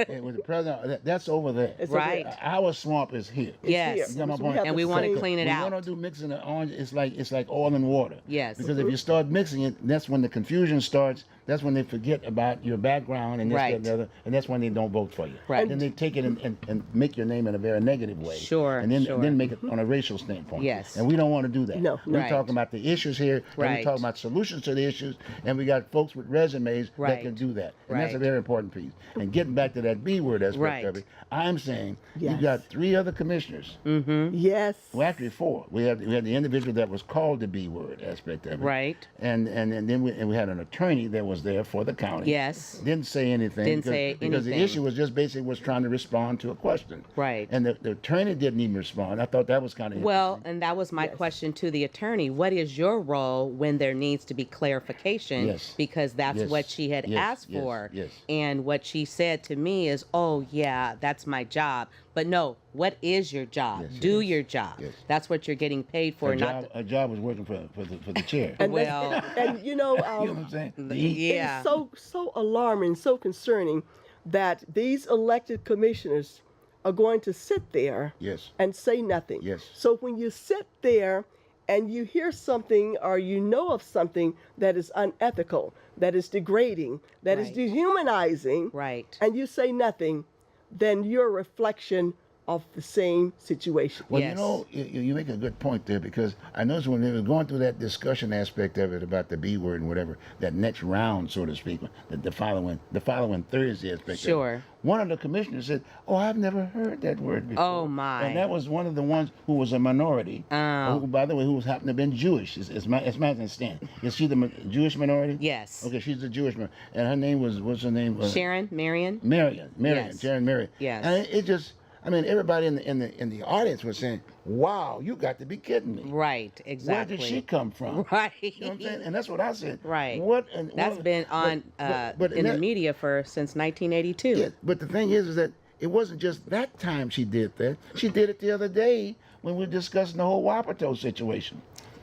Speaker 2: And with the president, that's over there.
Speaker 4: It's
Speaker 3: Right.
Speaker 4: okay.
Speaker 2: Our swamp is here.
Speaker 3: Yes.
Speaker 4: here.
Speaker 2: You got my
Speaker 4: So we
Speaker 2: point?
Speaker 4: have
Speaker 3: And
Speaker 4: the
Speaker 3: we want to
Speaker 4: same-
Speaker 3: clean it
Speaker 2: We
Speaker 3: out.
Speaker 2: want to do mixing the orange. It's like oil and water.
Speaker 3: Yes.
Speaker 2: Because if you start mixing it, that's when the confusion starts. That's when they forget about your background and this, that, and the
Speaker 3: Right.
Speaker 2: other, and that's when they don't vote for you.
Speaker 3: Right.
Speaker 2: Then they take it and make your name in a very negative way.
Speaker 3: Sure,
Speaker 2: And then
Speaker 3: sure.
Speaker 2: then make it on a racial standpoint.
Speaker 3: Yes.
Speaker 2: And we don't want to do that.
Speaker 4: No,
Speaker 2: We're
Speaker 3: Right.
Speaker 2: talking about the issues here. And we're
Speaker 3: Right.
Speaker 2: talking about solutions to the issues. And we got folks with resumes that
Speaker 3: Right.
Speaker 2: can do that. And that's a
Speaker 3: Right.
Speaker 2: very important piece. And getting back to that B word aspect
Speaker 3: Right.
Speaker 2: of it, I'm saying
Speaker 4: Yes.
Speaker 2: you've got 3 other commissioners.
Speaker 4: Yes.
Speaker 2: Well, actually 4. We had the individual that was called the B word aspect of it.
Speaker 3: Right.
Speaker 2: And then we had an attorney that was there for the county.
Speaker 3: Yes.
Speaker 2: Didn't say anything.
Speaker 3: Didn't
Speaker 2: because,
Speaker 3: say
Speaker 2: because the
Speaker 3: anything.
Speaker 2: issue was just basically was trying to respond to a question.
Speaker 3: Right.
Speaker 2: And the attorney didn't even respond. I thought that was kind of
Speaker 3: Well, and that was my
Speaker 4: Yes.
Speaker 3: question to the attorney. What is your role when there needs to be clarification?
Speaker 2: Yes.
Speaker 3: Because that's
Speaker 2: Yes.
Speaker 3: what she had
Speaker 2: Yes.
Speaker 3: asked
Speaker 2: Yes.
Speaker 3: for.
Speaker 2: Yes.
Speaker 3: And what she said to me is, oh, yeah, that's my job. But no, what is your job?
Speaker 2: Yes,
Speaker 3: Do
Speaker 2: yes.
Speaker 3: your job.
Speaker 2: Yes.
Speaker 3: That's what you're getting paid for.
Speaker 2: a job was working for the chair.
Speaker 4: And
Speaker 3: Well-
Speaker 4: that's- and
Speaker 2: you know what I'm saying?
Speaker 3: Yeah.
Speaker 4: it's so alarming, so concerning that these elected commissioners are going to sit there
Speaker 2: Yes.
Speaker 4: and say nothing.
Speaker 2: Yes.
Speaker 4: So when you sit there and you hear something or you know of something that is unethical, that is degrading, that is
Speaker 3: Right.
Speaker 4: dehumanizing,
Speaker 3: Right.
Speaker 4: and you say nothing, then you're a reflection of the same situation.
Speaker 2: Well,
Speaker 3: Yes.
Speaker 2: you know, you make a good point there because I noticed when they were going through that discussion aspect of it about the B word and whatever, that next round, so to speak, the following Thursday aspect. of it,
Speaker 3: Sure.
Speaker 2: one of the commissioners said, "Oh, I've never heard that word before."
Speaker 3: Oh, my.
Speaker 2: And that was one of the ones who was a minority.
Speaker 3: Oh.
Speaker 2: Who, by the way, who happened to have been Jewish. It's my understanding. Is she the Jewish minority?
Speaker 3: Yes.
Speaker 2: Okay, she's the Jewish minority, and her name what's her name?
Speaker 3: Sharon, Marion?
Speaker 2: Marion,
Speaker 3: Yes.
Speaker 2: Sharon Marion.
Speaker 3: Yes.
Speaker 2: And it just, I mean, everybody in the audience was saying, "Wow, you got to be kidding me!
Speaker 3: Right. Exactly.
Speaker 2: Where did she come from?"
Speaker 3: Right.
Speaker 2: You know what I'm saying? And that's what I said.
Speaker 3: Right.
Speaker 2: What?
Speaker 3: That's been on
Speaker 2: but
Speaker 3: in the
Speaker 2: that-
Speaker 3: media since 1982.
Speaker 2: Yeah, but the thing is that it wasn't just that time she did that. She did it the other day when we were discussing the whole Wapato situation.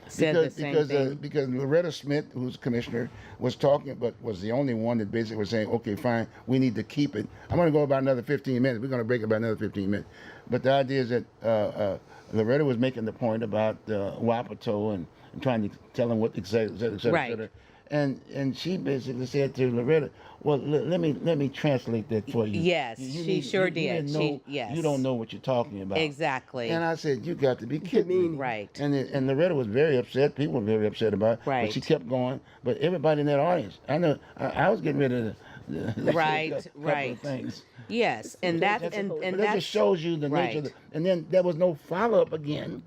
Speaker 3: Said the same thing.
Speaker 2: Because Loretta Smith, who's commissioner, was talking, but was the only one that basically was saying, okay, fine, we need to keep it. I'm going to go about another 15 minutes. We're going to break about another 15 minutes. But the idea is that Loretta was making the point about Wapato and trying to tell them what, et cetera, et cetera, et cetera, et cetera. And she basically said to Loretta, well, let me translate that for you.
Speaker 3: Yes, she sure did. Yes.
Speaker 2: You don't know what you're talking about.
Speaker 3: Exactly.
Speaker 2: And I said, you got to be kidding me.
Speaker 3: Right.
Speaker 2: And Loretta was very upset. People were very upset about it.
Speaker 3: Right.
Speaker 2: But she kept going. But everybody in that audience, I know, I was getting rid of
Speaker 3: Right,
Speaker 2: a couple
Speaker 3: right.
Speaker 2: of things.
Speaker 3: Yes, and that and
Speaker 2: But that
Speaker 3: that
Speaker 2: just shows you the nature of the, and then there was no follow-up again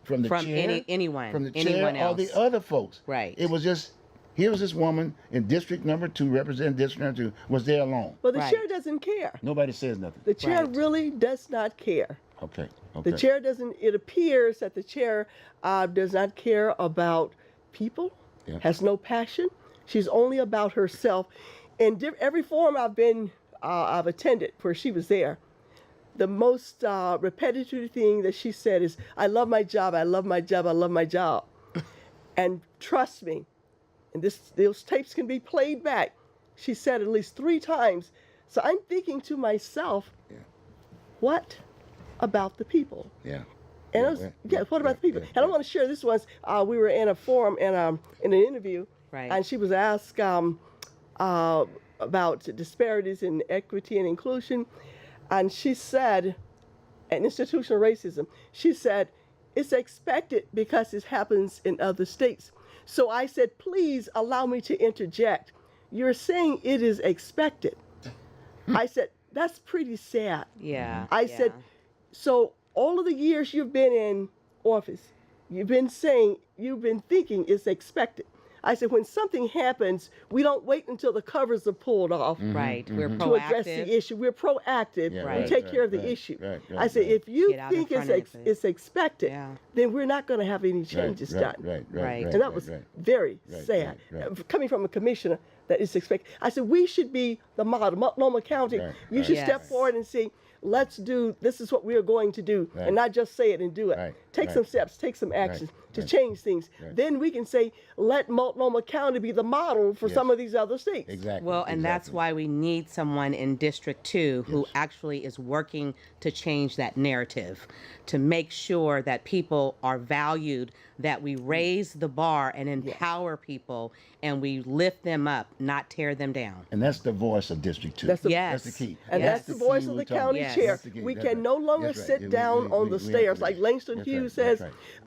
Speaker 2: from the chair.
Speaker 3: Anyone.
Speaker 2: From the
Speaker 3: anyone
Speaker 2: chair or
Speaker 3: else.
Speaker 2: the other folks.
Speaker 3: Right.
Speaker 2: It was just, here was this woman in district number 2, representing district number 2, was there alone.
Speaker 4: Well, the
Speaker 3: Right.
Speaker 4: chair doesn't care.
Speaker 2: Nobody says nothing.
Speaker 4: The chair
Speaker 3: Right.
Speaker 4: really does not care.
Speaker 2: Okay.
Speaker 4: The chair doesn't, it appears that the chair does not care about people,
Speaker 2: Yeah.
Speaker 4: has no passion. She's only about herself. In every forum I've attended where she was there, the most repetitive thing that she said is, I love my job, I love my job, I love my job. And trust me, and those tapes can be played back, she said at least 3 times. So I'm thinking to myself, what about the people?
Speaker 2: Yeah.
Speaker 4: And what about the people? And I want to share this once. We were in a forum in an interview,
Speaker 3: Right.
Speaker 4: and she was asked about disparities in equity and inclusion, and she said, and institutional racism. She said, it's expected because it happens in other states. So I said, please allow me to interject. You're saying it is expected. I said, that's pretty sad.
Speaker 3: Yeah.
Speaker 4: I said, so all of the years you've been in office, you've been thinking it's expected. I said, when something happens, we don't wait until the covers are pulled off
Speaker 3: Right. We're
Speaker 4: to
Speaker 3: proactive.
Speaker 4: address the issue. We're proactive.
Speaker 2: Yeah,
Speaker 4: We
Speaker 3: right,
Speaker 4: take care of the
Speaker 2: right,
Speaker 4: issue.
Speaker 2: right,
Speaker 4: I said, if you
Speaker 3: Get out in
Speaker 4: think
Speaker 3: front of it.
Speaker 4: it's expected,
Speaker 3: Yeah.
Speaker 4: then we're not going to have any changes done.
Speaker 3: Right.
Speaker 4: And that was very sad. Coming from a commissioner that is expected. I said, we should be the model. Multnomah County, you should step
Speaker 3: Yes.
Speaker 4: forward and say, this is what we are going to do, and not just say it and do it.
Speaker 2: Right,
Speaker 4: Take
Speaker 2: right.
Speaker 4: some steps, take some actions to
Speaker 2: right.
Speaker 4: change things. Then we can say, let Multnomah County be the model for some of these other states.
Speaker 2: Exactly.
Speaker 3: Well, and that's why we need someone in District 2 who actually is working to change that narrative, to make sure that people are valued, that we raise the bar and empower people, and we lift them up, not tear them down.
Speaker 2: And that's the voice of District 2.
Speaker 4: That's the-
Speaker 3: Yes.
Speaker 2: That's the key.
Speaker 4: And
Speaker 3: Yes.
Speaker 4: that's the voice
Speaker 2: key
Speaker 4: of
Speaker 2: we're
Speaker 4: the
Speaker 2: talking
Speaker 4: county
Speaker 3: about.
Speaker 4: chair.
Speaker 3: Yes.
Speaker 2: That's the key.
Speaker 4: We
Speaker 2: That's
Speaker 4: can
Speaker 2: right.
Speaker 4: no longer
Speaker 2: That's right.
Speaker 4: sit
Speaker 2: Yeah,
Speaker 4: down on the
Speaker 2: we have
Speaker 4: stairs
Speaker 2: to
Speaker 4: like
Speaker 2: be.
Speaker 4: Langston
Speaker 2: That's
Speaker 4: Hughes
Speaker 2: right.
Speaker 4: says.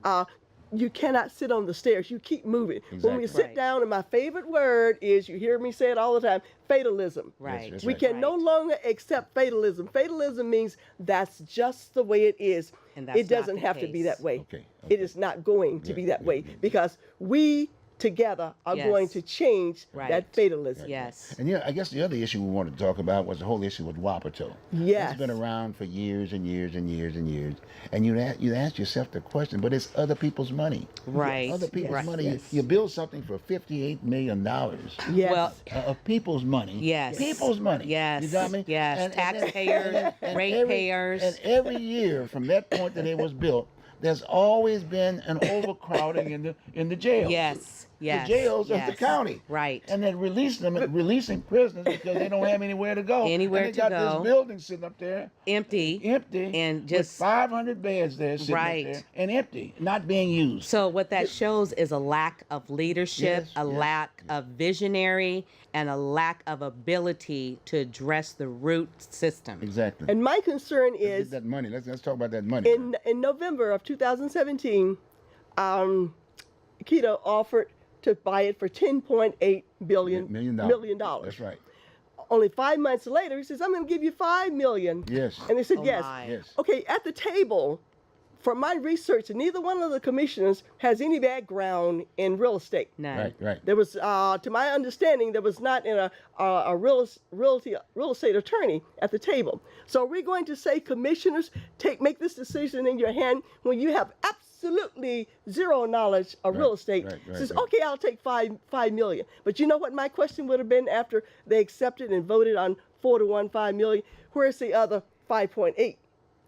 Speaker 2: That's
Speaker 4: You cannot sit on the stairs. You keep moving. When we
Speaker 2: Exactly.
Speaker 4: sit
Speaker 3: Right.
Speaker 4: down, and my favorite word is, you hear me say it all the time, fatalism.
Speaker 3: Right.
Speaker 2: That's
Speaker 4: We
Speaker 2: right.
Speaker 4: can no longer accept fatalism. Fatalism means that's just the way it is.
Speaker 3: And that's
Speaker 4: It doesn't
Speaker 3: not the
Speaker 4: have to be
Speaker 3: case.
Speaker 4: that way.
Speaker 2: Okay,
Speaker 4: It
Speaker 2: okay.
Speaker 4: is not going to
Speaker 2: Yeah,
Speaker 4: be that
Speaker 2: yeah,
Speaker 4: way
Speaker 2: yeah.
Speaker 4: because we together are
Speaker 3: Yes.
Speaker 4: going to change
Speaker 3: Right.
Speaker 4: that fatalism.
Speaker 3: Yes.
Speaker 2: And I guess the other issue we wanted to talk about was the whole issue with Wapato.
Speaker 4: Yes.
Speaker 2: It's been around for years and years and years and years. And you ask yourself the question, but it's other people's money.
Speaker 3: Right.
Speaker 2: Other people's
Speaker 3: Right.
Speaker 2: money.
Speaker 4: Yes.
Speaker 2: You build something for $58 million
Speaker 4: Yes.
Speaker 3: Well,
Speaker 2: of people's money.
Speaker 3: Yes.
Speaker 2: People's money.
Speaker 3: Yes.
Speaker 2: You got me?
Speaker 3: Yes. Taxpayers, ratepayers.
Speaker 2: And every year from that point that it was built, there's always been an overcrowding in the jails.
Speaker 3: Yes. Yes.
Speaker 2: The jails
Speaker 3: yes.
Speaker 2: of the county.
Speaker 3: Right.
Speaker 2: And then releasing prisoners because they don't have anywhere to go.
Speaker 3: Anywhere
Speaker 2: and they
Speaker 3: to
Speaker 2: got
Speaker 3: go.
Speaker 2: this building sitting up there
Speaker 3: Empty.
Speaker 2: with
Speaker 3: And just
Speaker 2: 500 beds there sitting
Speaker 3: Right.
Speaker 2: up there and empty, not being used.
Speaker 3: So what that shows is a lack of leadership,
Speaker 2: Yes,
Speaker 3: a
Speaker 2: yes,
Speaker 3: lack of visionary, and a lack of ability to address the root system.
Speaker 2: Exactly.
Speaker 4: And my concern
Speaker 2: Let's get
Speaker 4: is,
Speaker 2: that money. Let's talk about that money.
Speaker 4: in November of 2017, Keto offered to buy it for $10.8
Speaker 2: Million.
Speaker 4: dollars.
Speaker 2: That's right.
Speaker 4: Only 5 months later, he says, I'm going to give you $5 million.
Speaker 2: Yes.
Speaker 4: And they said,
Speaker 3: Oh
Speaker 4: yes.
Speaker 3: my.
Speaker 2: Yes.
Speaker 4: Okay, at the table, from my research, neither one of the commissioners has any background in real estate.
Speaker 3: None.
Speaker 2: Right.
Speaker 4: There was, to my understanding, there was not a real estate attorney at the table. So we're going to say, commissioners, make this decision in your hand when you have absolutely zero knowledge of real estate. Says, okay, I'll take $5 million. But you know what my question would have been after they accepted and voted on 4-1, $5 million? Where's the other 5.8?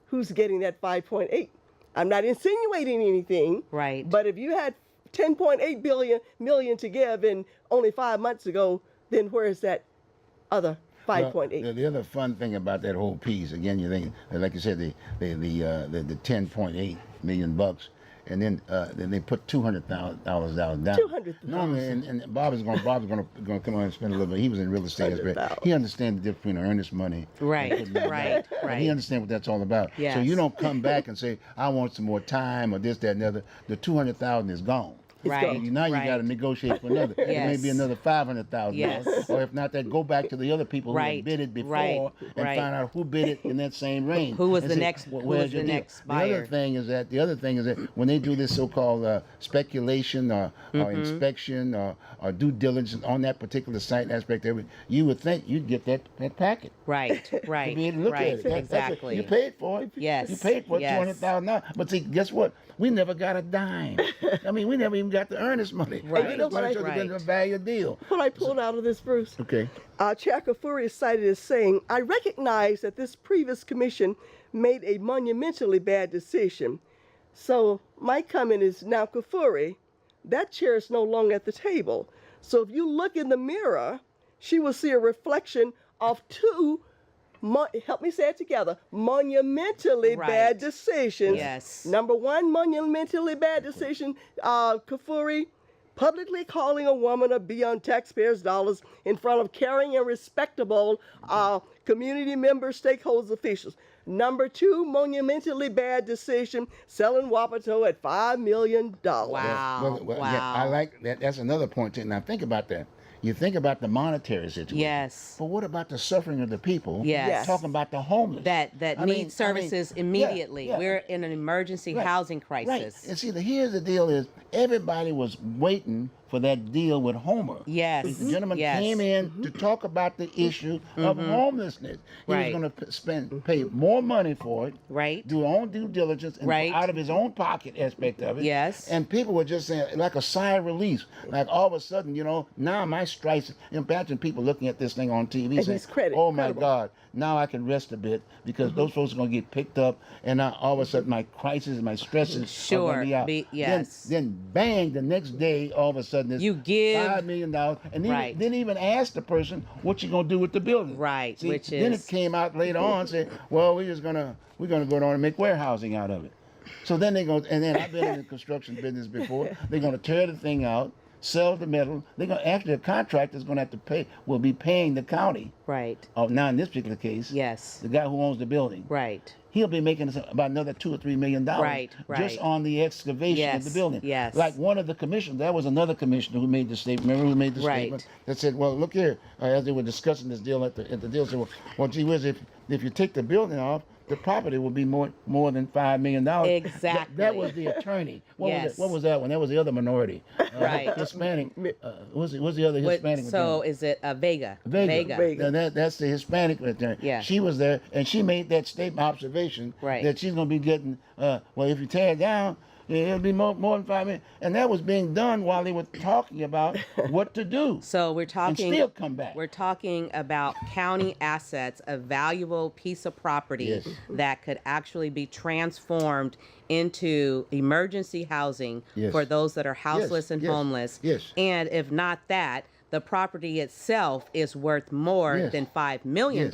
Speaker 4: Who's getting that 5.8? I'm not insinuating anything.
Speaker 3: Right.
Speaker 4: But if you had 10.8 million to give, and only 5 months ago, then where is that other 5.8?
Speaker 2: Well, the other fun thing about that whole piece, again, you think, like you said, the 10.8 million bucks, and then they put $200,000 down.
Speaker 4: $200,000.
Speaker 2: Normally, and Bob is going to come on and spend a little bit. He was in real estate. He understands the difference between earnest money.
Speaker 3: Right, right.
Speaker 2: And he understands what that's all about.
Speaker 3: Yes.
Speaker 2: So you don't come back and say, I want some more time or this, that, and the other. The $200,000 is gone.
Speaker 3: Right.
Speaker 2: Now you
Speaker 3: right.
Speaker 2: got to negotiate for another. It may be another $500,000.
Speaker 3: Yes.
Speaker 2: Or if not that, go back to the other people who had bid it before and find out who bid it in that same range.
Speaker 3: Who was
Speaker 2: and
Speaker 3: the
Speaker 2: say,
Speaker 3: next?
Speaker 2: well,
Speaker 3: Who was the next buyer?
Speaker 2: The other thing is that when they do this so-called speculation or inspection or due diligence on that particular site aspect of it, you would think you'd get that packet.
Speaker 3: Right. Right.
Speaker 2: To be able to look
Speaker 3: right.
Speaker 2: at it.
Speaker 3: Exactly.
Speaker 2: You paid for it.
Speaker 3: Yes.
Speaker 2: You paid for it,
Speaker 3: yes.
Speaker 2: $200,000. But see, guess what? We never got a dime. I mean, we never even got the earnest money.
Speaker 3: Right.
Speaker 2: We just
Speaker 3: Right.
Speaker 2: been a value deal.
Speaker 4: What I pulled out of this, Bruce.
Speaker 2: Okay.
Speaker 4: Chair Kafuri is cited as saying, I recognize that this previous commission made a monumentally bad decision. So my comment is, now Kafuri, that chair is no longer at the table. So if you look in the mirror, she will see a reflection of two, help me say it together, monumentally bad decisions.
Speaker 3: Yes.
Speaker 4: Number one, monumentally bad decision, Kafuri, publicly calling a woman a bee on taxpayers' dollars in front of caring and respectable community members, stakeholders, officials. Number two, monumentally bad decision, selling Wapato at $5 million.
Speaker 3: Wow.
Speaker 2: Well,
Speaker 3: wow.
Speaker 2: yeah, I like that. That's another point. Now think about that. You think about the monetary situation.
Speaker 3: Yes.
Speaker 2: But what about the suffering of the people?
Speaker 3: Yes.
Speaker 2: Talking about the homeless.
Speaker 3: That need services immediately.
Speaker 2: Yeah.
Speaker 3: We're in an emergency housing crisis.
Speaker 2: Right. And see, here's the deal is everybody was waiting for that deal with Homer.
Speaker 3: Yes.
Speaker 2: The gentleman came in to talk about the issue of homelessness. He was going to pay more money for it.
Speaker 3: Right.
Speaker 2: Do his own due diligence and out of his own pocket aspect of it.
Speaker 3: Yes.
Speaker 2: And people were just saying, like a sigh of release. Like all of a sudden, now my stripes, imagine people looking at this thing on TV
Speaker 4: and
Speaker 2: saying, oh my God, now I can rest a bit because those folks are going to get picked up and now all of a sudden my crisis, my stresses are going to be out.
Speaker 3: Yes.
Speaker 2: Then bang, the next day, all of a sudden, this
Speaker 3: you give
Speaker 2: $5 million, and didn't even ask the person what you gonna do with the building.
Speaker 3: Right.
Speaker 2: See, then it came out later on saying, well, we're gonna go on and make warehousing out of it. So then they go, and then I've been in the construction business before. They're gonna tear the thing out, sell the metal. They're gonna actually the contractor's gonna have to will be paying the county.
Speaker 3: Right.
Speaker 2: Now in this particular case,
Speaker 3: yes,
Speaker 2: the guy who owns the building.
Speaker 3: Right.
Speaker 2: He'll be making about another $2 or $3 million just on the excavation of the building.
Speaker 3: Yes.
Speaker 2: Like one of the commissioners, that was another commissioner who made the statement. Remember who made the statement that said, "Well, look here." As they were discussing this deal at the deal, said, "Well, gee whiz, if you take the building off, the property will be more than $5 million."
Speaker 3: Exactly.
Speaker 2: That was the attorney.
Speaker 3: Yes.
Speaker 2: What was that one? That was the other minority.
Speaker 3: Right.
Speaker 2: Hispanic. What's the other Hispanic?
Speaker 3: So is it Vega?
Speaker 2: Vega. That's the Hispanic attorney.
Speaker 3: Yeah.
Speaker 2: She was there, and she made that statement observation that she's going to be getting. Well, if you tear it down, it'll be more than $5 million. And that was being done while they were talking about what to do.
Speaker 3: So we're talking.
Speaker 2: And still come back.
Speaker 3: We're talking about county assets, a valuable piece of property that could actually be transformed into emergency housing for those that are houseless and homeless.
Speaker 2: Yes.
Speaker 3: And if not that, the property itself is worth more than $5 million.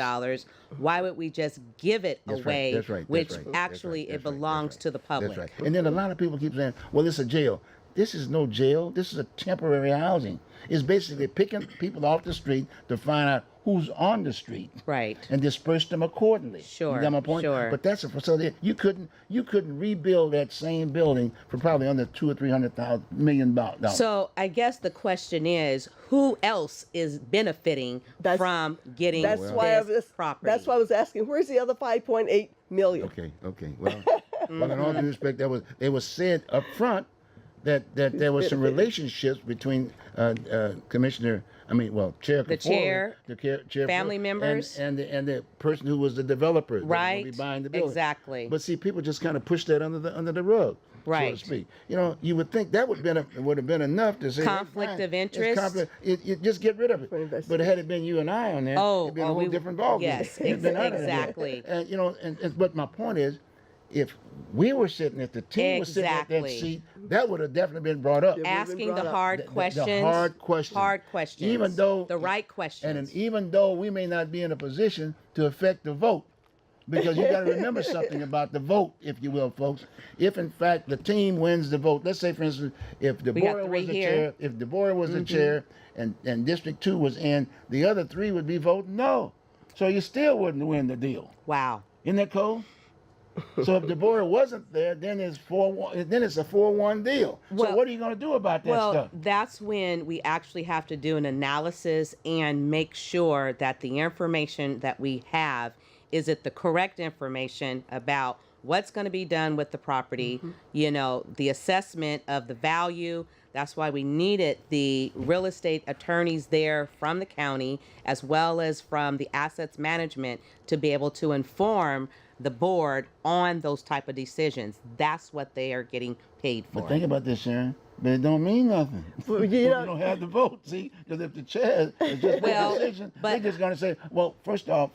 Speaker 3: Why would we just give it away?
Speaker 2: That's right.
Speaker 3: Which actually it belongs to the public.
Speaker 2: That's right. And then a lot of people keep saying, well, it's a jail. This is no jail. This is a temporary housing. It's basically picking people off the street to find out who's on the street,
Speaker 3: right,
Speaker 2: and disperse them accordingly.
Speaker 3: Sure,
Speaker 2: you got my point.
Speaker 3: Sure.
Speaker 2: But that's a facility. You couldn't rebuild that same building for probably under $200,000 or $300 million.
Speaker 3: So I guess the question is, who else is benefiting from getting this property?
Speaker 4: That's why I was asking, where's the other 5.8 million?
Speaker 2: Okay. Well, well, in all due respect, they was said up front that there was some relationships between Chair Kafuri, the chair,
Speaker 3: family members,
Speaker 2: and the person who was the developer,
Speaker 3: right?
Speaker 2: Be buying the building.
Speaker 3: Exactly.
Speaker 2: But see, people just kind of pushed that under the rug,
Speaker 3: right?
Speaker 2: So to speak. You would think that would have been enough to say
Speaker 3: conflict of interest.
Speaker 2: It just get rid of it. But had it been you and I on there, it'd been a whole different ballgame.
Speaker 3: Yes, exactly.
Speaker 2: And but my point is, if we were sitting at the team was sitting at that
Speaker 3: Exactly.
Speaker 2: seat, that would have definitely been brought up.
Speaker 3: Asking the
Speaker 4: brought up.
Speaker 3: hard questions.
Speaker 2: The hard questions.
Speaker 3: Hard questions.
Speaker 2: Even though
Speaker 3: the right questions.
Speaker 2: And even though we may not be in a position to affect the vote, because you got to remember something about the vote, if you will, folks. If in fact the team wins the vote, let's say for instance, if Bora was the chair, the chair, and District 2 was in, the other 3 would be voting no. So you still wouldn't win the deal.
Speaker 3: Wow.
Speaker 2: Isn't that cool? So if Bora wasn't there, then it's 4-1. Then it's a 4-1 deal. So
Speaker 3: Well-
Speaker 2: what are you going to do about that
Speaker 3: Well,
Speaker 2: stuff?
Speaker 3: that's when we actually have to do an analysis and make sure that the information that we have is it the correct information about what's going to be done with the property, you know, the assessment of the value. That's why we needed the real estate attorneys there from the county as well as from the assets management to be able to inform the board on those type of decisions. That's what they are getting paid for.
Speaker 2: But think about this, Sharon. But it don't mean nothing.
Speaker 4: Well,
Speaker 2: If
Speaker 4: you
Speaker 2: you
Speaker 4: know-
Speaker 2: don't have the vote, see? Because if the chair is just
Speaker 3: Well,
Speaker 2: a decision,
Speaker 3: but-
Speaker 2: they're just going to say, well, first off,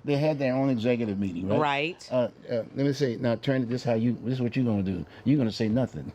Speaker 2: they had their own executive meeting, right?
Speaker 3: Right.
Speaker 2: Let me say, now, Attorney, this is what you're going to do. You're going to say nothing.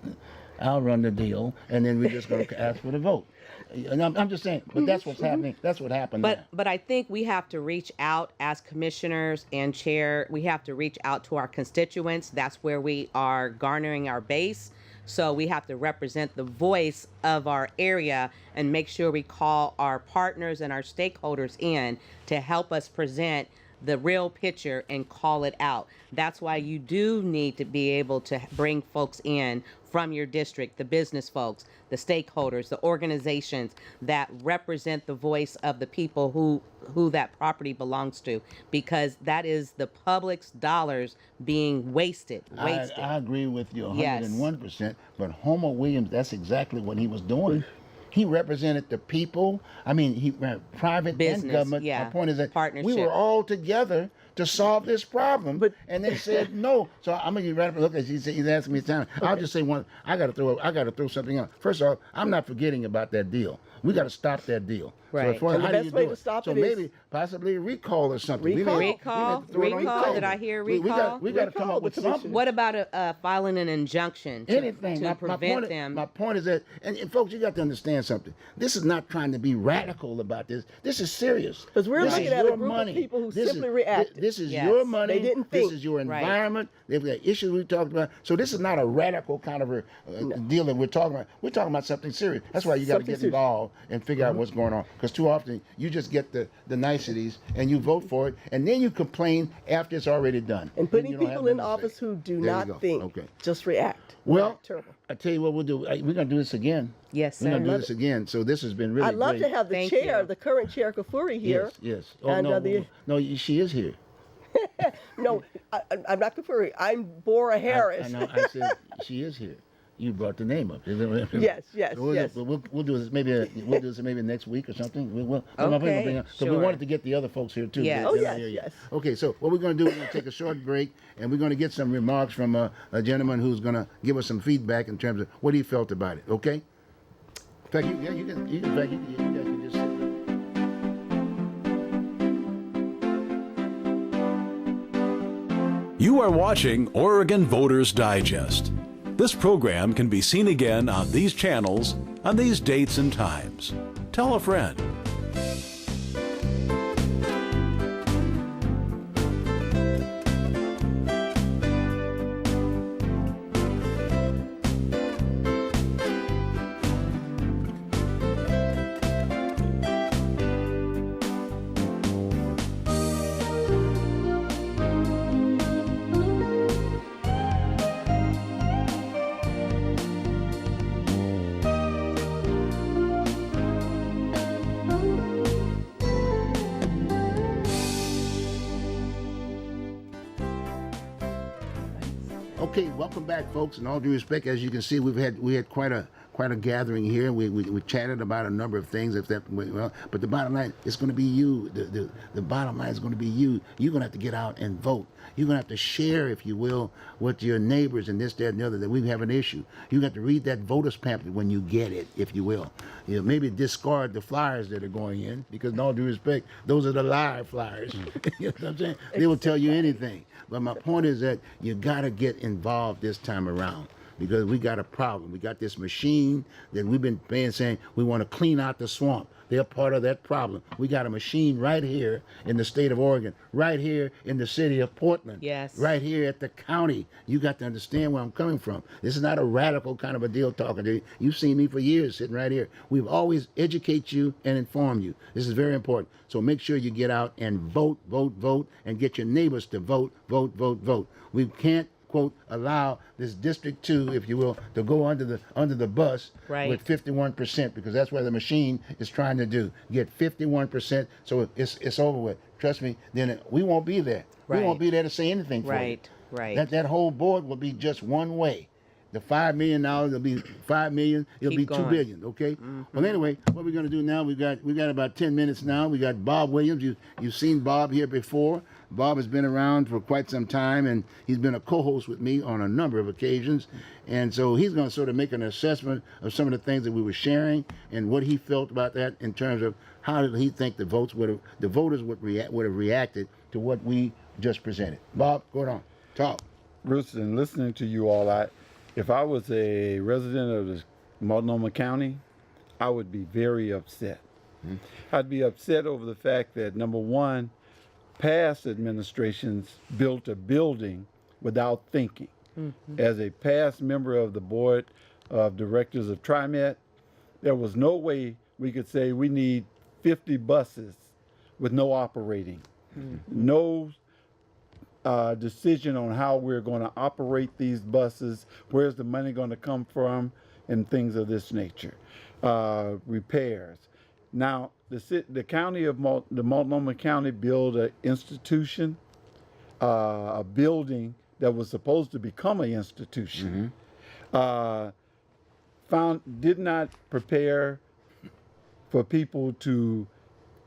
Speaker 2: I'll run the deal, and then we're just going to ask for the vote. And I'm just saying, but that's what's happening. That's what happened now.
Speaker 3: But I think we have to reach out as commissioners and chair. We have to reach out to our constituents. That's where we are garnering our base. So we have to represent the voice of our area and make sure we call our partners and our stakeholders in to help us present the real picture and call it out. That's why you do need to be able to bring folks in from your district, the business folks, the stakeholders, the organizations that represent the voice of the people who that property belongs to, because that is the public's dollars being wasted.
Speaker 2: I agree with you
Speaker 3: Yes.
Speaker 2: 101%, but Homer Williams, that's exactly what he was doing. He represented the people. I mean, he private
Speaker 3: Business,
Speaker 2: and government.
Speaker 3: yeah.
Speaker 2: My point is that we
Speaker 3: Partnership.
Speaker 2: were all together to solve this problem, and they said no. So I'm gonna get right up and look at. He's asking me time. I'll just say one. I gotta throw something out. First of all, I'm not forgetting about that deal. We got to stop that deal.
Speaker 3: Right.
Speaker 2: So as far as
Speaker 4: And the
Speaker 2: how do
Speaker 4: best
Speaker 2: you
Speaker 4: way
Speaker 2: do
Speaker 4: to
Speaker 2: it?
Speaker 4: stop
Speaker 2: so
Speaker 4: it is-
Speaker 2: maybe possibly a recall or something.
Speaker 4: Recall.
Speaker 2: We may
Speaker 3: Recall?
Speaker 2: have to throw it on the
Speaker 3: Recall?
Speaker 2: table.
Speaker 3: Did I hear
Speaker 2: We
Speaker 3: recall?
Speaker 2: got to come
Speaker 4: Recall
Speaker 2: up with
Speaker 4: the commission.
Speaker 2: something.
Speaker 3: What about filing an injunction
Speaker 2: Anything.
Speaker 3: to
Speaker 2: My
Speaker 3: prevent
Speaker 2: point,
Speaker 3: them?
Speaker 2: My point is that, and folks, you got to understand something. This is not trying to be radical about this. This is serious.
Speaker 4: 'Cause we're
Speaker 2: This
Speaker 4: looking
Speaker 2: is
Speaker 4: at a
Speaker 2: your
Speaker 4: group of
Speaker 2: money.
Speaker 4: people who
Speaker 2: This
Speaker 4: simply
Speaker 2: is,
Speaker 4: reacted.
Speaker 2: This is
Speaker 3: Yes.
Speaker 2: your money.
Speaker 4: They didn't
Speaker 2: This
Speaker 4: think.
Speaker 2: is your
Speaker 3: Right.
Speaker 2: environment. They've got issues we talked about. So this is not a radical kind of a deal that we're talking about. We're talking about something serious. That's why you got to
Speaker 4: Something
Speaker 2: get
Speaker 4: serious.
Speaker 2: involved and figure out what's going on. Because too often you just get the niceties and you vote for it, and then you complain after it's already done.
Speaker 4: And
Speaker 2: Then
Speaker 4: putting
Speaker 2: you don't have
Speaker 4: people in
Speaker 2: nothing to say.
Speaker 4: office who do
Speaker 2: There you
Speaker 4: not
Speaker 2: go.
Speaker 4: think,
Speaker 2: Okay.
Speaker 4: just react.
Speaker 2: Well,
Speaker 4: Terrible.
Speaker 2: I tell you what we'll do. We're going to do this again.
Speaker 3: Yes,
Speaker 2: We're going
Speaker 3: sir.
Speaker 2: to do this again. So this has been really
Speaker 4: I'd love
Speaker 2: great.
Speaker 4: to have the
Speaker 3: Thank
Speaker 4: chair,
Speaker 3: you.
Speaker 4: the current chair Kafuri here.
Speaker 2: Yes. Oh,
Speaker 4: And,
Speaker 2: no, no, she is here.
Speaker 4: No, I'm not Kafuri. I'm Bora Harris.
Speaker 2: I know. I said she is here. You brought the name up.
Speaker 4: Yes, yes, yes.
Speaker 2: We'll do this maybe next week or something.
Speaker 3: Okay,
Speaker 2: So we
Speaker 3: sure.
Speaker 2: wanted to get the other folks here too.
Speaker 3: Yes.
Speaker 2: They're
Speaker 4: Oh,
Speaker 2: not
Speaker 4: yes,
Speaker 2: here yet.
Speaker 4: yes.
Speaker 2: Okay, so what we're going to do, we're going to take a short break, and we're going to get some remarks from a gentleman who's going to give us some feedback in terms of what he felt about it. Okay. In fact, you guys can just sit.
Speaker 1: You are watching Oregon Voters Digest. This program can be seen again on these channels on these dates and times. Tell a friend.
Speaker 2: Okay, welcome back, folks. In all due respect, as you can see, we had quite a quite a gathering here. We chatted about a number of things. If that went well, but the bottom line, it's going to be you. The bottom line is going to be you. You're going to have to get out and vote. You're going to have to share, if you will, with your neighbors and this, that, and the other, that we have an issue. You got to read that voters pamphlet when you get it, if you will. You know, maybe discard the flyers that are going in, because in all due respect, those are the live flyers. You know what I'm saying? They will tell you anything. But my point is that you got to get involved this time around, because we got a problem. We got this machine that we've been saying we want to clean out the swamp. They're part of that problem. We got a machine right here in the state of Oregon, right here in the city of Portland,
Speaker 3: Yes.
Speaker 2: right here at the county. You got to understand where I'm coming from. This is not a radical kind of a deal talking to you. You've seen me for years sitting right here. We've always educate you and inform you. This is very important. So make sure you get out and vote, vote, vote, and get your neighbors to vote, vote, vote, vote. We can't, quote, allow this District 2, if you will, to go under the bus
Speaker 3: Right.
Speaker 2: with 51%, because that's what the machine is trying to do. Get 51%, so it's over with. Trust me, then we won't be there. We
Speaker 3: Right.
Speaker 2: won't be there to say anything for
Speaker 3: Right,
Speaker 2: you.
Speaker 3: right.
Speaker 2: That whole board will be just one way. The $5 million, it'll be $5 million, it'll
Speaker 3: Keep
Speaker 2: be
Speaker 3: going.
Speaker 2: $2 billion, okay? Well, anyway, what we're gonna do now, we got about 10 minutes now. We got Bob Williams. You've seen Bob here before. Bob has been around for quite some time, and he's been a co-host with me on a number of occasions. And so he's gonna sort of make an assessment of some of the things that we were sharing and what he felt about that in terms of how did he think the voters would have reacted to what we just presented. Bob, go on, talk.
Speaker 5: Bruce, and listening to you all, if I was a resident of the Multnomah County, I would be very upset. I'd be upset over the fact that, number one, past administrations built a building without thinking. As a past member of the board of directors of TriMet, there was no way we could say we need 50 buses with no operating. No decision on how we're going to operate these buses, where's the money going to come from, and things of this nature. Repairs. Now, the county of the Multnomah County built an institution, a building that was supposed to become an institution. Did not prepare for people to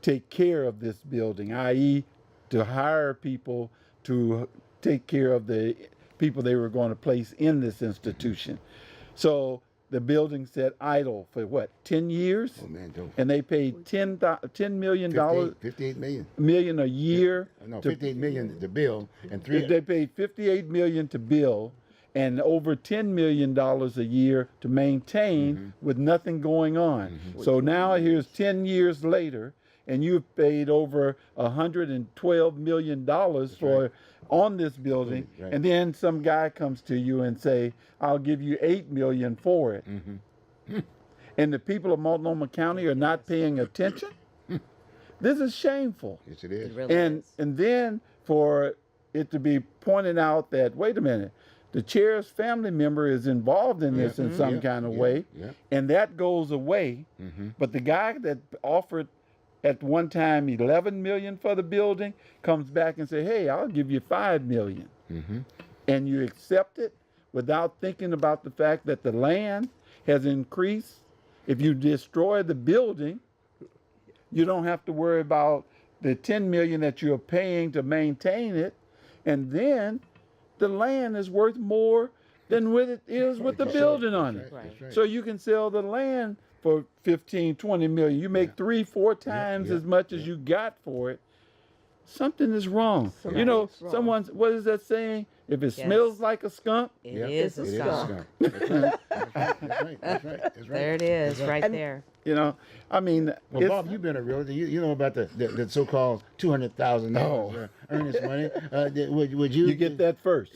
Speaker 5: take care of this building, i.e., to hire people to take care of the people they were going to place in this institution. So the building sat idle for what, 10 years?
Speaker 2: Oh man, don't.
Speaker 5: And they paid $10 million,
Speaker 2: 58 million.
Speaker 5: million a year.
Speaker 2: No,
Speaker 5: to-
Speaker 2: 58 million to bill and
Speaker 5: They paid $58 million to build and over $10 million a year to maintain with nothing going on. So now here's 10 years later, and you've paid over $112 million on this building,
Speaker 2: Right.
Speaker 5: and then some guy comes to you and say, I'll give you $8 million for it. And the people of Multnomah County are not paying attention? This is shameful.
Speaker 2: Yes, it is.
Speaker 3: It really
Speaker 5: And
Speaker 3: is.
Speaker 5: then for it to be pointed out that, wait a minute, the chair's family member is involved in this in some kind of way, and that goes away. But the guy that offered at one time 11 million for the building comes back and say, hey, I'll give you 5 million. And you accept it without thinking about the fact that the land has increased. If you destroy the building, you don't have to worry about the 10 million that you're paying to maintain it. And then the land is worth more than what it is with the building on it.
Speaker 2: That's right.
Speaker 5: So you can sell the land for 15, 20 million. You make 3-4 times as much as you got for it. Something is wrong. You know,
Speaker 4: Something's wrong.
Speaker 5: what is that saying? If it
Speaker 3: Yes.
Speaker 5: smells like a skunk,
Speaker 3: It
Speaker 2: Yeah,
Speaker 3: is a
Speaker 2: it
Speaker 3: skunk.
Speaker 2: That's right. That's right.
Speaker 3: There it is, right there.
Speaker 5: you know, I mean,
Speaker 2: Well,
Speaker 5: it's,
Speaker 2: Bob, you've been a realtor. You know about the so-called $200,000 earnest money. Would you?
Speaker 5: you get that first.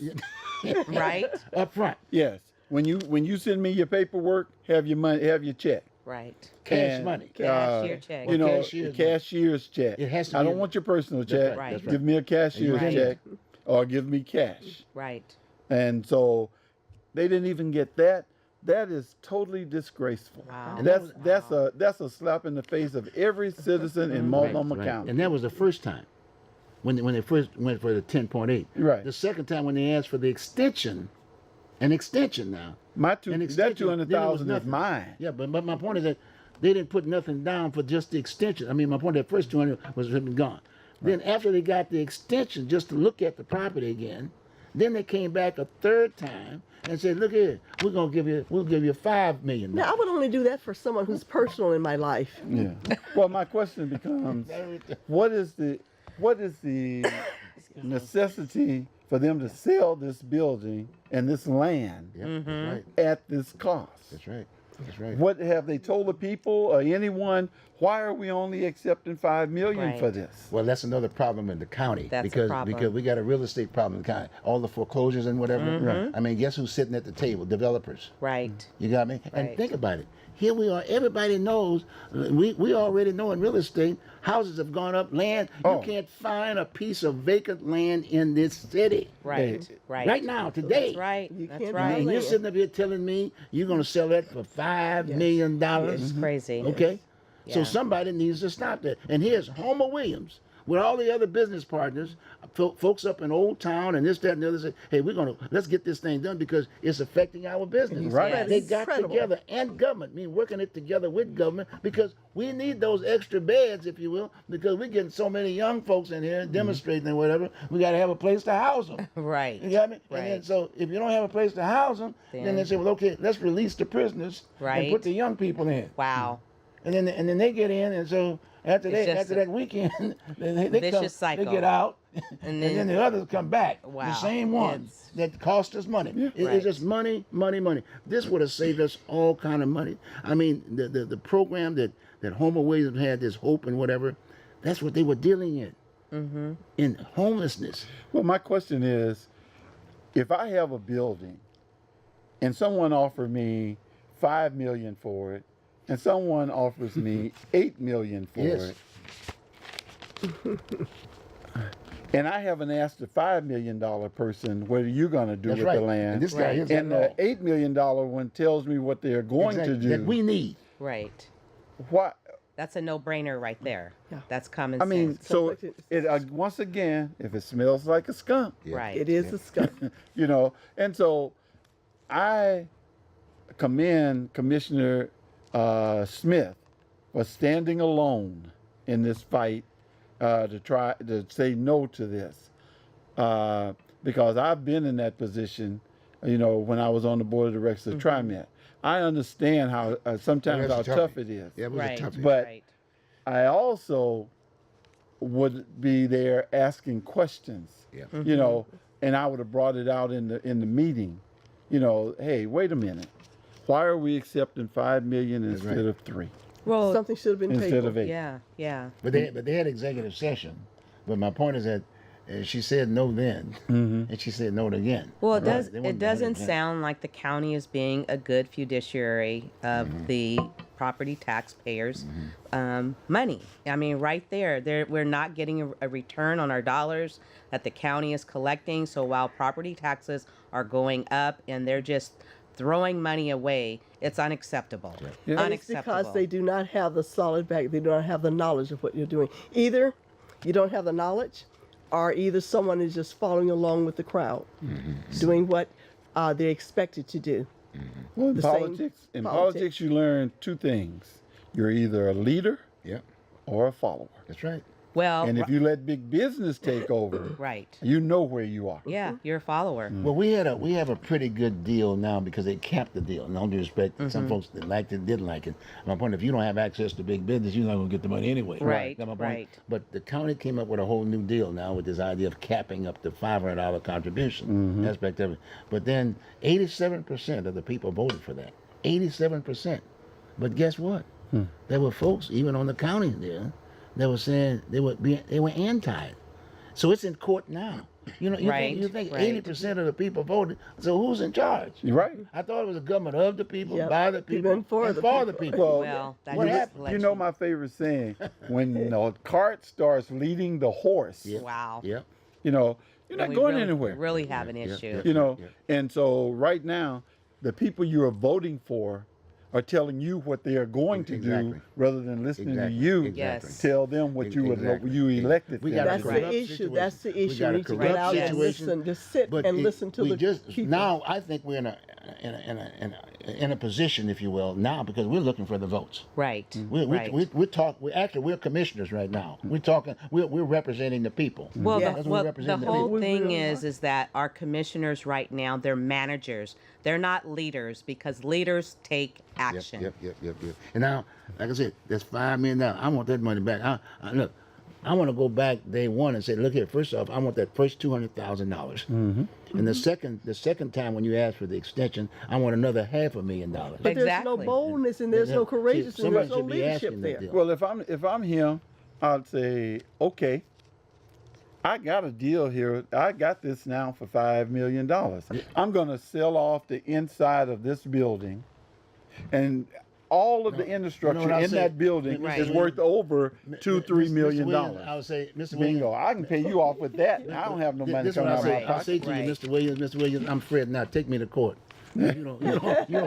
Speaker 3: Right?
Speaker 2: up front,
Speaker 5: Yes. When you send me your paperwork, have your money, have your check.
Speaker 3: Right.
Speaker 2: cash
Speaker 5: And,
Speaker 2: money.
Speaker 3: Cashier's check.
Speaker 5: You know,
Speaker 2: Cashier's
Speaker 5: cashier's check.
Speaker 2: It has to
Speaker 5: I
Speaker 2: be
Speaker 5: don't
Speaker 2: a-
Speaker 5: want your personal
Speaker 2: That's
Speaker 5: check.
Speaker 3: right, that's
Speaker 2: right.
Speaker 5: Give me a cashier's
Speaker 2: Right.
Speaker 5: check, or give me cash.
Speaker 3: Right.
Speaker 5: And so they didn't even get that. That is totally disgraceful.
Speaker 3: Wow.
Speaker 5: And that's a slap in the face of every citizen in Multnomah County.
Speaker 2: And that was the first time when they first went for the 10.8.
Speaker 5: Right.
Speaker 2: The second time when they asked for the extension, an extension now,
Speaker 5: that
Speaker 2: extension, then it was
Speaker 5: 200,000 is
Speaker 2: nothing.
Speaker 5: mine.
Speaker 2: Yeah, but my point is that they didn't put nothing down for just the extension. I mean, my point, that first 200 was gone. Then after they got the extension, just to look at the property again, then they came back a third time and said, "Look here, we'll give you $5 million."
Speaker 4: Now, I would only do that for someone who's personal in my life.
Speaker 5: Yeah. Well, my question becomes, what is the necessity for them to sell this building and this land
Speaker 2: That's right.
Speaker 5: at this cost?
Speaker 2: That's right. That's right.
Speaker 5: What have they told the people or anyone? Why are we only accepting $5 million for
Speaker 3: Right.
Speaker 5: this?
Speaker 2: Well, that's another problem in the county.
Speaker 3: That's a
Speaker 2: because
Speaker 3: problem.
Speaker 2: because we got a real estate problem in the county. All the foreclosures and whatever.
Speaker 5: Right.
Speaker 2: I mean, guess who's sitting at the table? Developers.
Speaker 3: Right.
Speaker 2: You got me? And
Speaker 3: Right.
Speaker 2: think about it. Here we are. Everybody knows. We already know in real estate, houses have gone up. Land.
Speaker 5: Oh.
Speaker 2: You can't find a piece of vacant land in this city.
Speaker 3: Right.
Speaker 5: Hey,
Speaker 3: Right.
Speaker 2: Right now, today.
Speaker 3: That's right.
Speaker 4: You
Speaker 3: That's
Speaker 4: can't
Speaker 3: right.
Speaker 2: And
Speaker 4: buy
Speaker 2: you're
Speaker 4: land.
Speaker 2: sitting up here telling me you're going to sell that for $5 million.
Speaker 3: It's crazy.
Speaker 2: Okay? So
Speaker 3: Yeah.
Speaker 2: somebody needs to stop that. And here's Homer Williams with all the other business partners, folks up in Old Town and this, that, and the other say, hey, let's get this thing done because it's affecting our business.
Speaker 5: Right.
Speaker 3: Yes.
Speaker 2: They got
Speaker 4: Incredible.
Speaker 2: together, and government, working it together with government because we need those extra beds, if you will, because we're getting so many young folks in here demonstrating and whatever. We got to have a place to house them.
Speaker 3: Right.
Speaker 2: You got me? And then,
Speaker 3: Right.
Speaker 2: so if you don't have a place to house them, then they say, well, okay, let's release the prisoners and
Speaker 3: Right.
Speaker 2: put the young people in.
Speaker 3: Wow.
Speaker 2: And then they get in, and so after
Speaker 3: It's just
Speaker 2: that weekend, they
Speaker 3: vicious cycle.
Speaker 2: they get out,
Speaker 3: And
Speaker 2: and then the others come back.
Speaker 3: Wow.
Speaker 2: The same ones
Speaker 3: It's-
Speaker 2: that cost us money.
Speaker 3: Right.
Speaker 2: It's just money, money, money. This would have saved us all kind of money. I mean, the program that Homer Williams had, this hope and whatever, that's what they were dealing in homelessness.
Speaker 5: Well, my question is, if I have a building and someone offered me $5 million for it, and someone offers me $8 million for
Speaker 2: Yes.
Speaker 5: it, and I haven't asked the $5 million person what are you going to do
Speaker 2: That's
Speaker 5: with
Speaker 2: right.
Speaker 5: the land,
Speaker 2: And this guy here's
Speaker 5: and
Speaker 2: got it
Speaker 5: the
Speaker 2: all.
Speaker 5: $8 million one tells me what they're going
Speaker 2: Exactly.
Speaker 5: to do.
Speaker 2: That we need.
Speaker 3: Right.
Speaker 5: What?
Speaker 3: That's a no-brainer right there.
Speaker 4: Yeah.
Speaker 3: That's common
Speaker 5: I mean,
Speaker 3: sense.
Speaker 5: so
Speaker 4: Conflicted.
Speaker 5: once again, if it smells like a skunk,
Speaker 3: Right.
Speaker 4: It is a skunk.
Speaker 5: you know, and so I commend Commissioner Smith for standing alone in this fight to try to say no to this, because I've been in that position, you know, when I was on the board of directors of TriMet. I understand how sometimes
Speaker 2: That's
Speaker 5: how
Speaker 2: a
Speaker 5: tough
Speaker 2: toughie.
Speaker 5: it is.
Speaker 2: Yeah, it was
Speaker 3: Right.
Speaker 2: a toughie.
Speaker 5: But
Speaker 3: Right.
Speaker 5: I also would be there asking questions,
Speaker 2: Yeah.
Speaker 5: you know, and I would have brought it out in the meeting, you know, hey, wait a minute, why are we accepting $5 million
Speaker 2: That's
Speaker 5: instead
Speaker 2: right.
Speaker 5: of 3
Speaker 3: Well,
Speaker 4: Something should have been
Speaker 5: instead
Speaker 4: tabled.
Speaker 5: of 8?
Speaker 3: yeah, yeah.
Speaker 2: But they had executive session. But my point is that she said no then, and she said no again.
Speaker 3: Well,
Speaker 2: Right. They
Speaker 3: it
Speaker 2: wanted
Speaker 3: doesn't
Speaker 2: 100%.
Speaker 3: sound like the county is being a good fiduciary of the property taxpayers' money. I mean, right there, we're not getting a return on our dollars that the county is collecting. So while property taxes are going up and they're just throwing money away, it's unacceptable.
Speaker 5: Yeah.
Speaker 4: And it's
Speaker 3: Unacceptable.
Speaker 4: because they do not have the solid back. They do not have the knowledge of what you're doing. Either you don't have the knowledge, or either someone is just following along with the crowd, doing what they're expected to do.
Speaker 5: Well, in
Speaker 4: The same
Speaker 5: politics,
Speaker 4: politics.
Speaker 5: you learn 2 things: you're either a leader
Speaker 2: Yeah,
Speaker 5: or a follower.
Speaker 2: that's right.
Speaker 3: Well,
Speaker 5: And if you let big business take over,
Speaker 3: right.
Speaker 5: you know where you are.
Speaker 3: Yeah, you're a follower.
Speaker 2: Well, we have a pretty good deal now because they capped the deal. In all due respect, some folks that liked it didn't like it. My point: if you don't have access to big business, you're not going to get the money anyway.
Speaker 3: Right,
Speaker 2: Got my point?
Speaker 3: right.
Speaker 2: But the county came up with a whole new deal now with this idea of capping up the $500 contribution aspect of it. But then 87% of the people voted for that. 87%. But guess what? There were folks even on the county there that were saying they were anti it. So it's in court now. You know, you think
Speaker 3: Right.
Speaker 2: 80% of the people voted. So who's in charge?
Speaker 5: You're right.
Speaker 2: I thought it was a government of the people,
Speaker 4: Yep.
Speaker 2: by the people,
Speaker 4: And for the people.
Speaker 2: people.
Speaker 3: Well, that
Speaker 2: What
Speaker 3: is
Speaker 2: happened?
Speaker 5: You know my favorite saying: when the cart starts leading the horse,
Speaker 2: Yeah.
Speaker 3: Wow.
Speaker 2: Yep.
Speaker 5: you know, you're not
Speaker 3: We
Speaker 5: going
Speaker 3: really,
Speaker 5: anywhere.
Speaker 3: Really have an issue.
Speaker 5: You know,
Speaker 2: Yeah.
Speaker 5: and so right now, the people you are voting for are telling you what they are going to
Speaker 2: Exactly.
Speaker 5: do, rather than listening
Speaker 2: Exactly.
Speaker 5: to you
Speaker 3: Yes.
Speaker 5: tell them what you
Speaker 2: Exactly.
Speaker 5: you elected.
Speaker 2: We
Speaker 5: them
Speaker 2: got
Speaker 5: to
Speaker 2: a
Speaker 4: That's
Speaker 5: do.
Speaker 2: corrupt
Speaker 4: the issue.
Speaker 2: situation.
Speaker 4: That's the
Speaker 2: We
Speaker 4: issue.
Speaker 2: got
Speaker 4: You
Speaker 2: a
Speaker 4: need to get
Speaker 2: corrupt
Speaker 4: out and
Speaker 2: situation.
Speaker 4: listen. Just sit
Speaker 2: But
Speaker 4: and
Speaker 2: it-
Speaker 4: listen to
Speaker 2: we
Speaker 4: the
Speaker 2: just
Speaker 4: people.
Speaker 2: now I think we're in a in a position, if you will, now because we're looking for the votes.
Speaker 3: Right.
Speaker 2: We're commissioners right now. We're representing the people.
Speaker 3: Well,
Speaker 4: Yes.
Speaker 3: the whole thing is that our commissioners right now, they're managers. They're not leaders because leaders take action.
Speaker 2: Yep. And now, like I said, that's $5 million. I want that money back. Look, I want to go back day one and say, look here. First off, I want that first $200,000. And the second time when you ask for the extension, I want another $500,000.
Speaker 4: But there's no
Speaker 3: Exactly.
Speaker 4: boldness and there's no courageousness and
Speaker 2: somebody
Speaker 4: there's no
Speaker 2: should be
Speaker 4: leadership
Speaker 2: asking that
Speaker 4: there.
Speaker 2: deal.
Speaker 5: Well, if I'm him, I'd say, okay, I got a deal here. I got this now for $5 million. I'm going to sell off the inside of this building, and all of the infrastructure
Speaker 2: what I'll
Speaker 5: in
Speaker 2: say?
Speaker 5: that building
Speaker 3: Right.
Speaker 5: is worth over $2-3 million.
Speaker 2: Williams, I would say, Mr.
Speaker 5: Bingo!
Speaker 2: Williams.
Speaker 5: I can pay you off with that. I don't have no money
Speaker 2: This is
Speaker 5: coming
Speaker 2: what
Speaker 5: out of my
Speaker 3: Right.
Speaker 2: I'll say
Speaker 5: pocket.
Speaker 2: to you,
Speaker 3: Right.
Speaker 2: Mr. Williams, I'm Fred. Now take me to court. You don't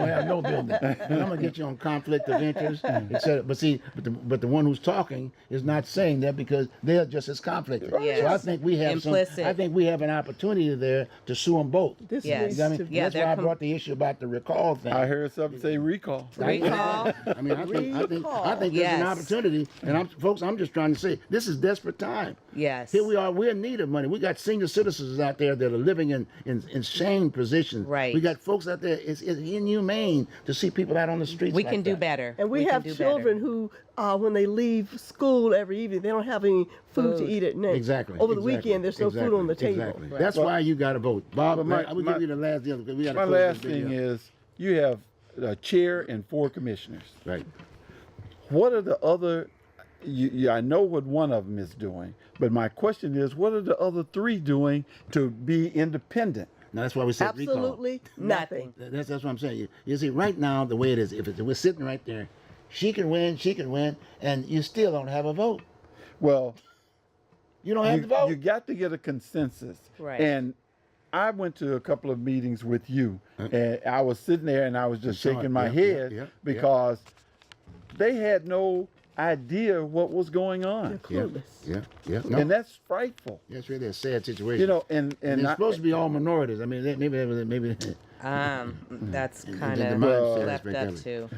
Speaker 2: have no building. And I'm gonna get you on conflict of interest, etc. But the one who's talking is not saying that because they're just as conflicted.
Speaker 3: Yes.
Speaker 2: So I think we have
Speaker 3: Implicit.
Speaker 2: I think we have an opportunity there to sue them both.
Speaker 4: This
Speaker 3: Yes.
Speaker 4: needs
Speaker 2: You know what I
Speaker 4: to
Speaker 2: mean?
Speaker 3: Yeah,
Speaker 2: That's
Speaker 3: they're
Speaker 2: why I brought the issue about the recall thing.
Speaker 5: I heard something say recall.
Speaker 3: Recall.
Speaker 2: I mean, I think there's
Speaker 3: Yes.
Speaker 2: an opportunity, and I'm just trying to say this is desperate time.
Speaker 3: Yes.
Speaker 2: Here we are. We're in need of money. We got senior citizens out there that are living in shame positions.
Speaker 3: Right.
Speaker 2: We got folks out there. It's inhumane to see people out on the streets.
Speaker 3: We
Speaker 2: like
Speaker 3: can do
Speaker 2: that.
Speaker 3: better.
Speaker 4: And we
Speaker 3: can
Speaker 4: have
Speaker 3: do
Speaker 4: children
Speaker 3: better.
Speaker 4: who, when they leave school every evening, they don't have any food to eat at night.
Speaker 2: Exactly.
Speaker 4: Over the
Speaker 2: exactly,
Speaker 4: weekend, there's no food on the table.
Speaker 2: Exactly. That's why you got to vote, Bob.
Speaker 5: But my-
Speaker 2: I will give you the last deal because we got to
Speaker 5: My
Speaker 2: close
Speaker 5: last
Speaker 2: this video.
Speaker 5: thing is you have a chair and 4 commissioners.
Speaker 2: Right.
Speaker 5: What are the other? I know what one of them is doing, but my question is, what are the other 3 doing to be independent?
Speaker 2: Now that's why we said recall.
Speaker 4: Absolutely nothing.
Speaker 2: That's what I'm saying. You see, right now the way it is, if we're sitting right there, she can win, and you still don't have a vote.
Speaker 5: Well,
Speaker 2: You don't have the vote.
Speaker 5: you got to get a consensus.
Speaker 3: Right.
Speaker 5: And I went to a couple of meetings with you, and I was sitting there and I was just
Speaker 2: saw it.
Speaker 5: shaking my
Speaker 2: Yep,
Speaker 5: head
Speaker 2: yep.
Speaker 5: because they had no idea what was going on.
Speaker 4: Clueless.
Speaker 2: Yeah. No.
Speaker 5: And that's frightful.
Speaker 2: That's really a sad situation.
Speaker 5: You know, and
Speaker 2: it's
Speaker 5: I-
Speaker 2: supposed to be all minorities. I mean, maybe
Speaker 3: That's kind
Speaker 2: the
Speaker 3: of
Speaker 2: mindset
Speaker 3: left
Speaker 2: aspect
Speaker 3: up
Speaker 2: of it.
Speaker 3: to.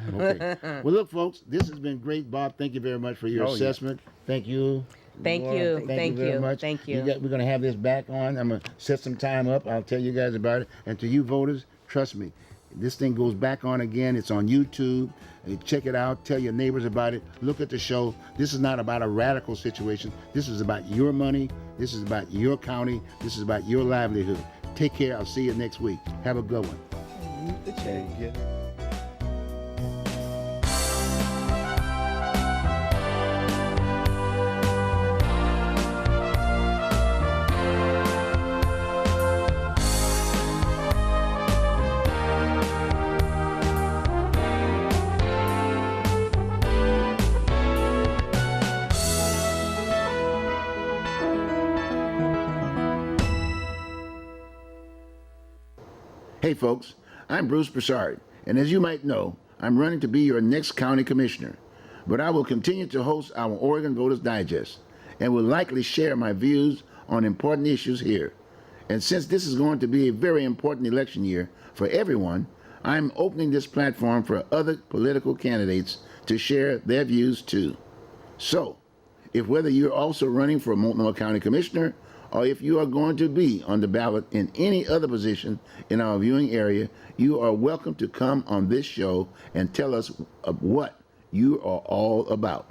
Speaker 2: Okay. Well, look, folks, this has been great, Bob. Thank you very much for your
Speaker 5: Oh, yeah.
Speaker 2: assessment. Thank you.
Speaker 3: Thank
Speaker 2: Laura.
Speaker 3: you.
Speaker 2: Thank
Speaker 3: Thank
Speaker 2: you very
Speaker 3: you.
Speaker 2: much.
Speaker 3: Thank you.
Speaker 2: We're going to have this back on. I'm going to set some time up. I'll tell you guys about it. And to you voters, trust me, this thing goes back on again. It's on YouTube. Check it out. Tell your neighbors about it. Look at the show. This is not about a radical situation. This is about your money. This is about your county. This is about your livelihood. Take care. I'll see you next week. Have a good one. Hey folks, I'm Bruce Broussard, and as you might know, I'm running to be your next county commissioner. But I will continue to host our Oregon Voters Digest and will likely share my views on important issues here. And since this is going to be a very important election year for everyone, I'm opening this platform for other political candidates to share their views too. So, if whether you're also running for Multnomah County Commissioner or if you are going to be on the ballot in any other position in our viewing area, you are welcome to come on this show and tell us what you are all about.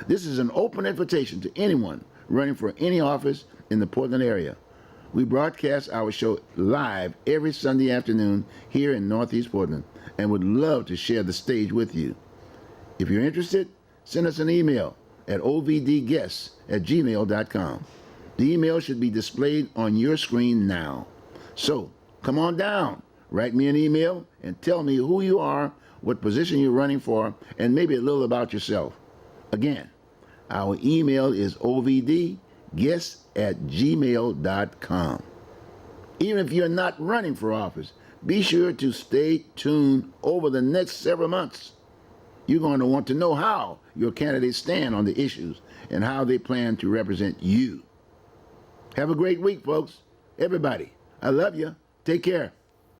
Speaker 2: This is an open invitation to anyone running for any office in the Portland area. We broadcast our show live every Sunday afternoon here in Northeast Portland and would love to share the stage with you. If you're interested, send us an email at ovdguests@gmail.com. The email should be displayed on your screen now. So, come on down, write me an email and tell me who you are, what position you're running for, and maybe a little about yourself. Again, our email is ovdguests@gmail.com. Even if you're not running for office, be sure to stay tuned over the next several months. You're going to want to know how your candidates stand on the issues and how they plan to represent you. Have a great week, folks. Everybody, I love you. Take care.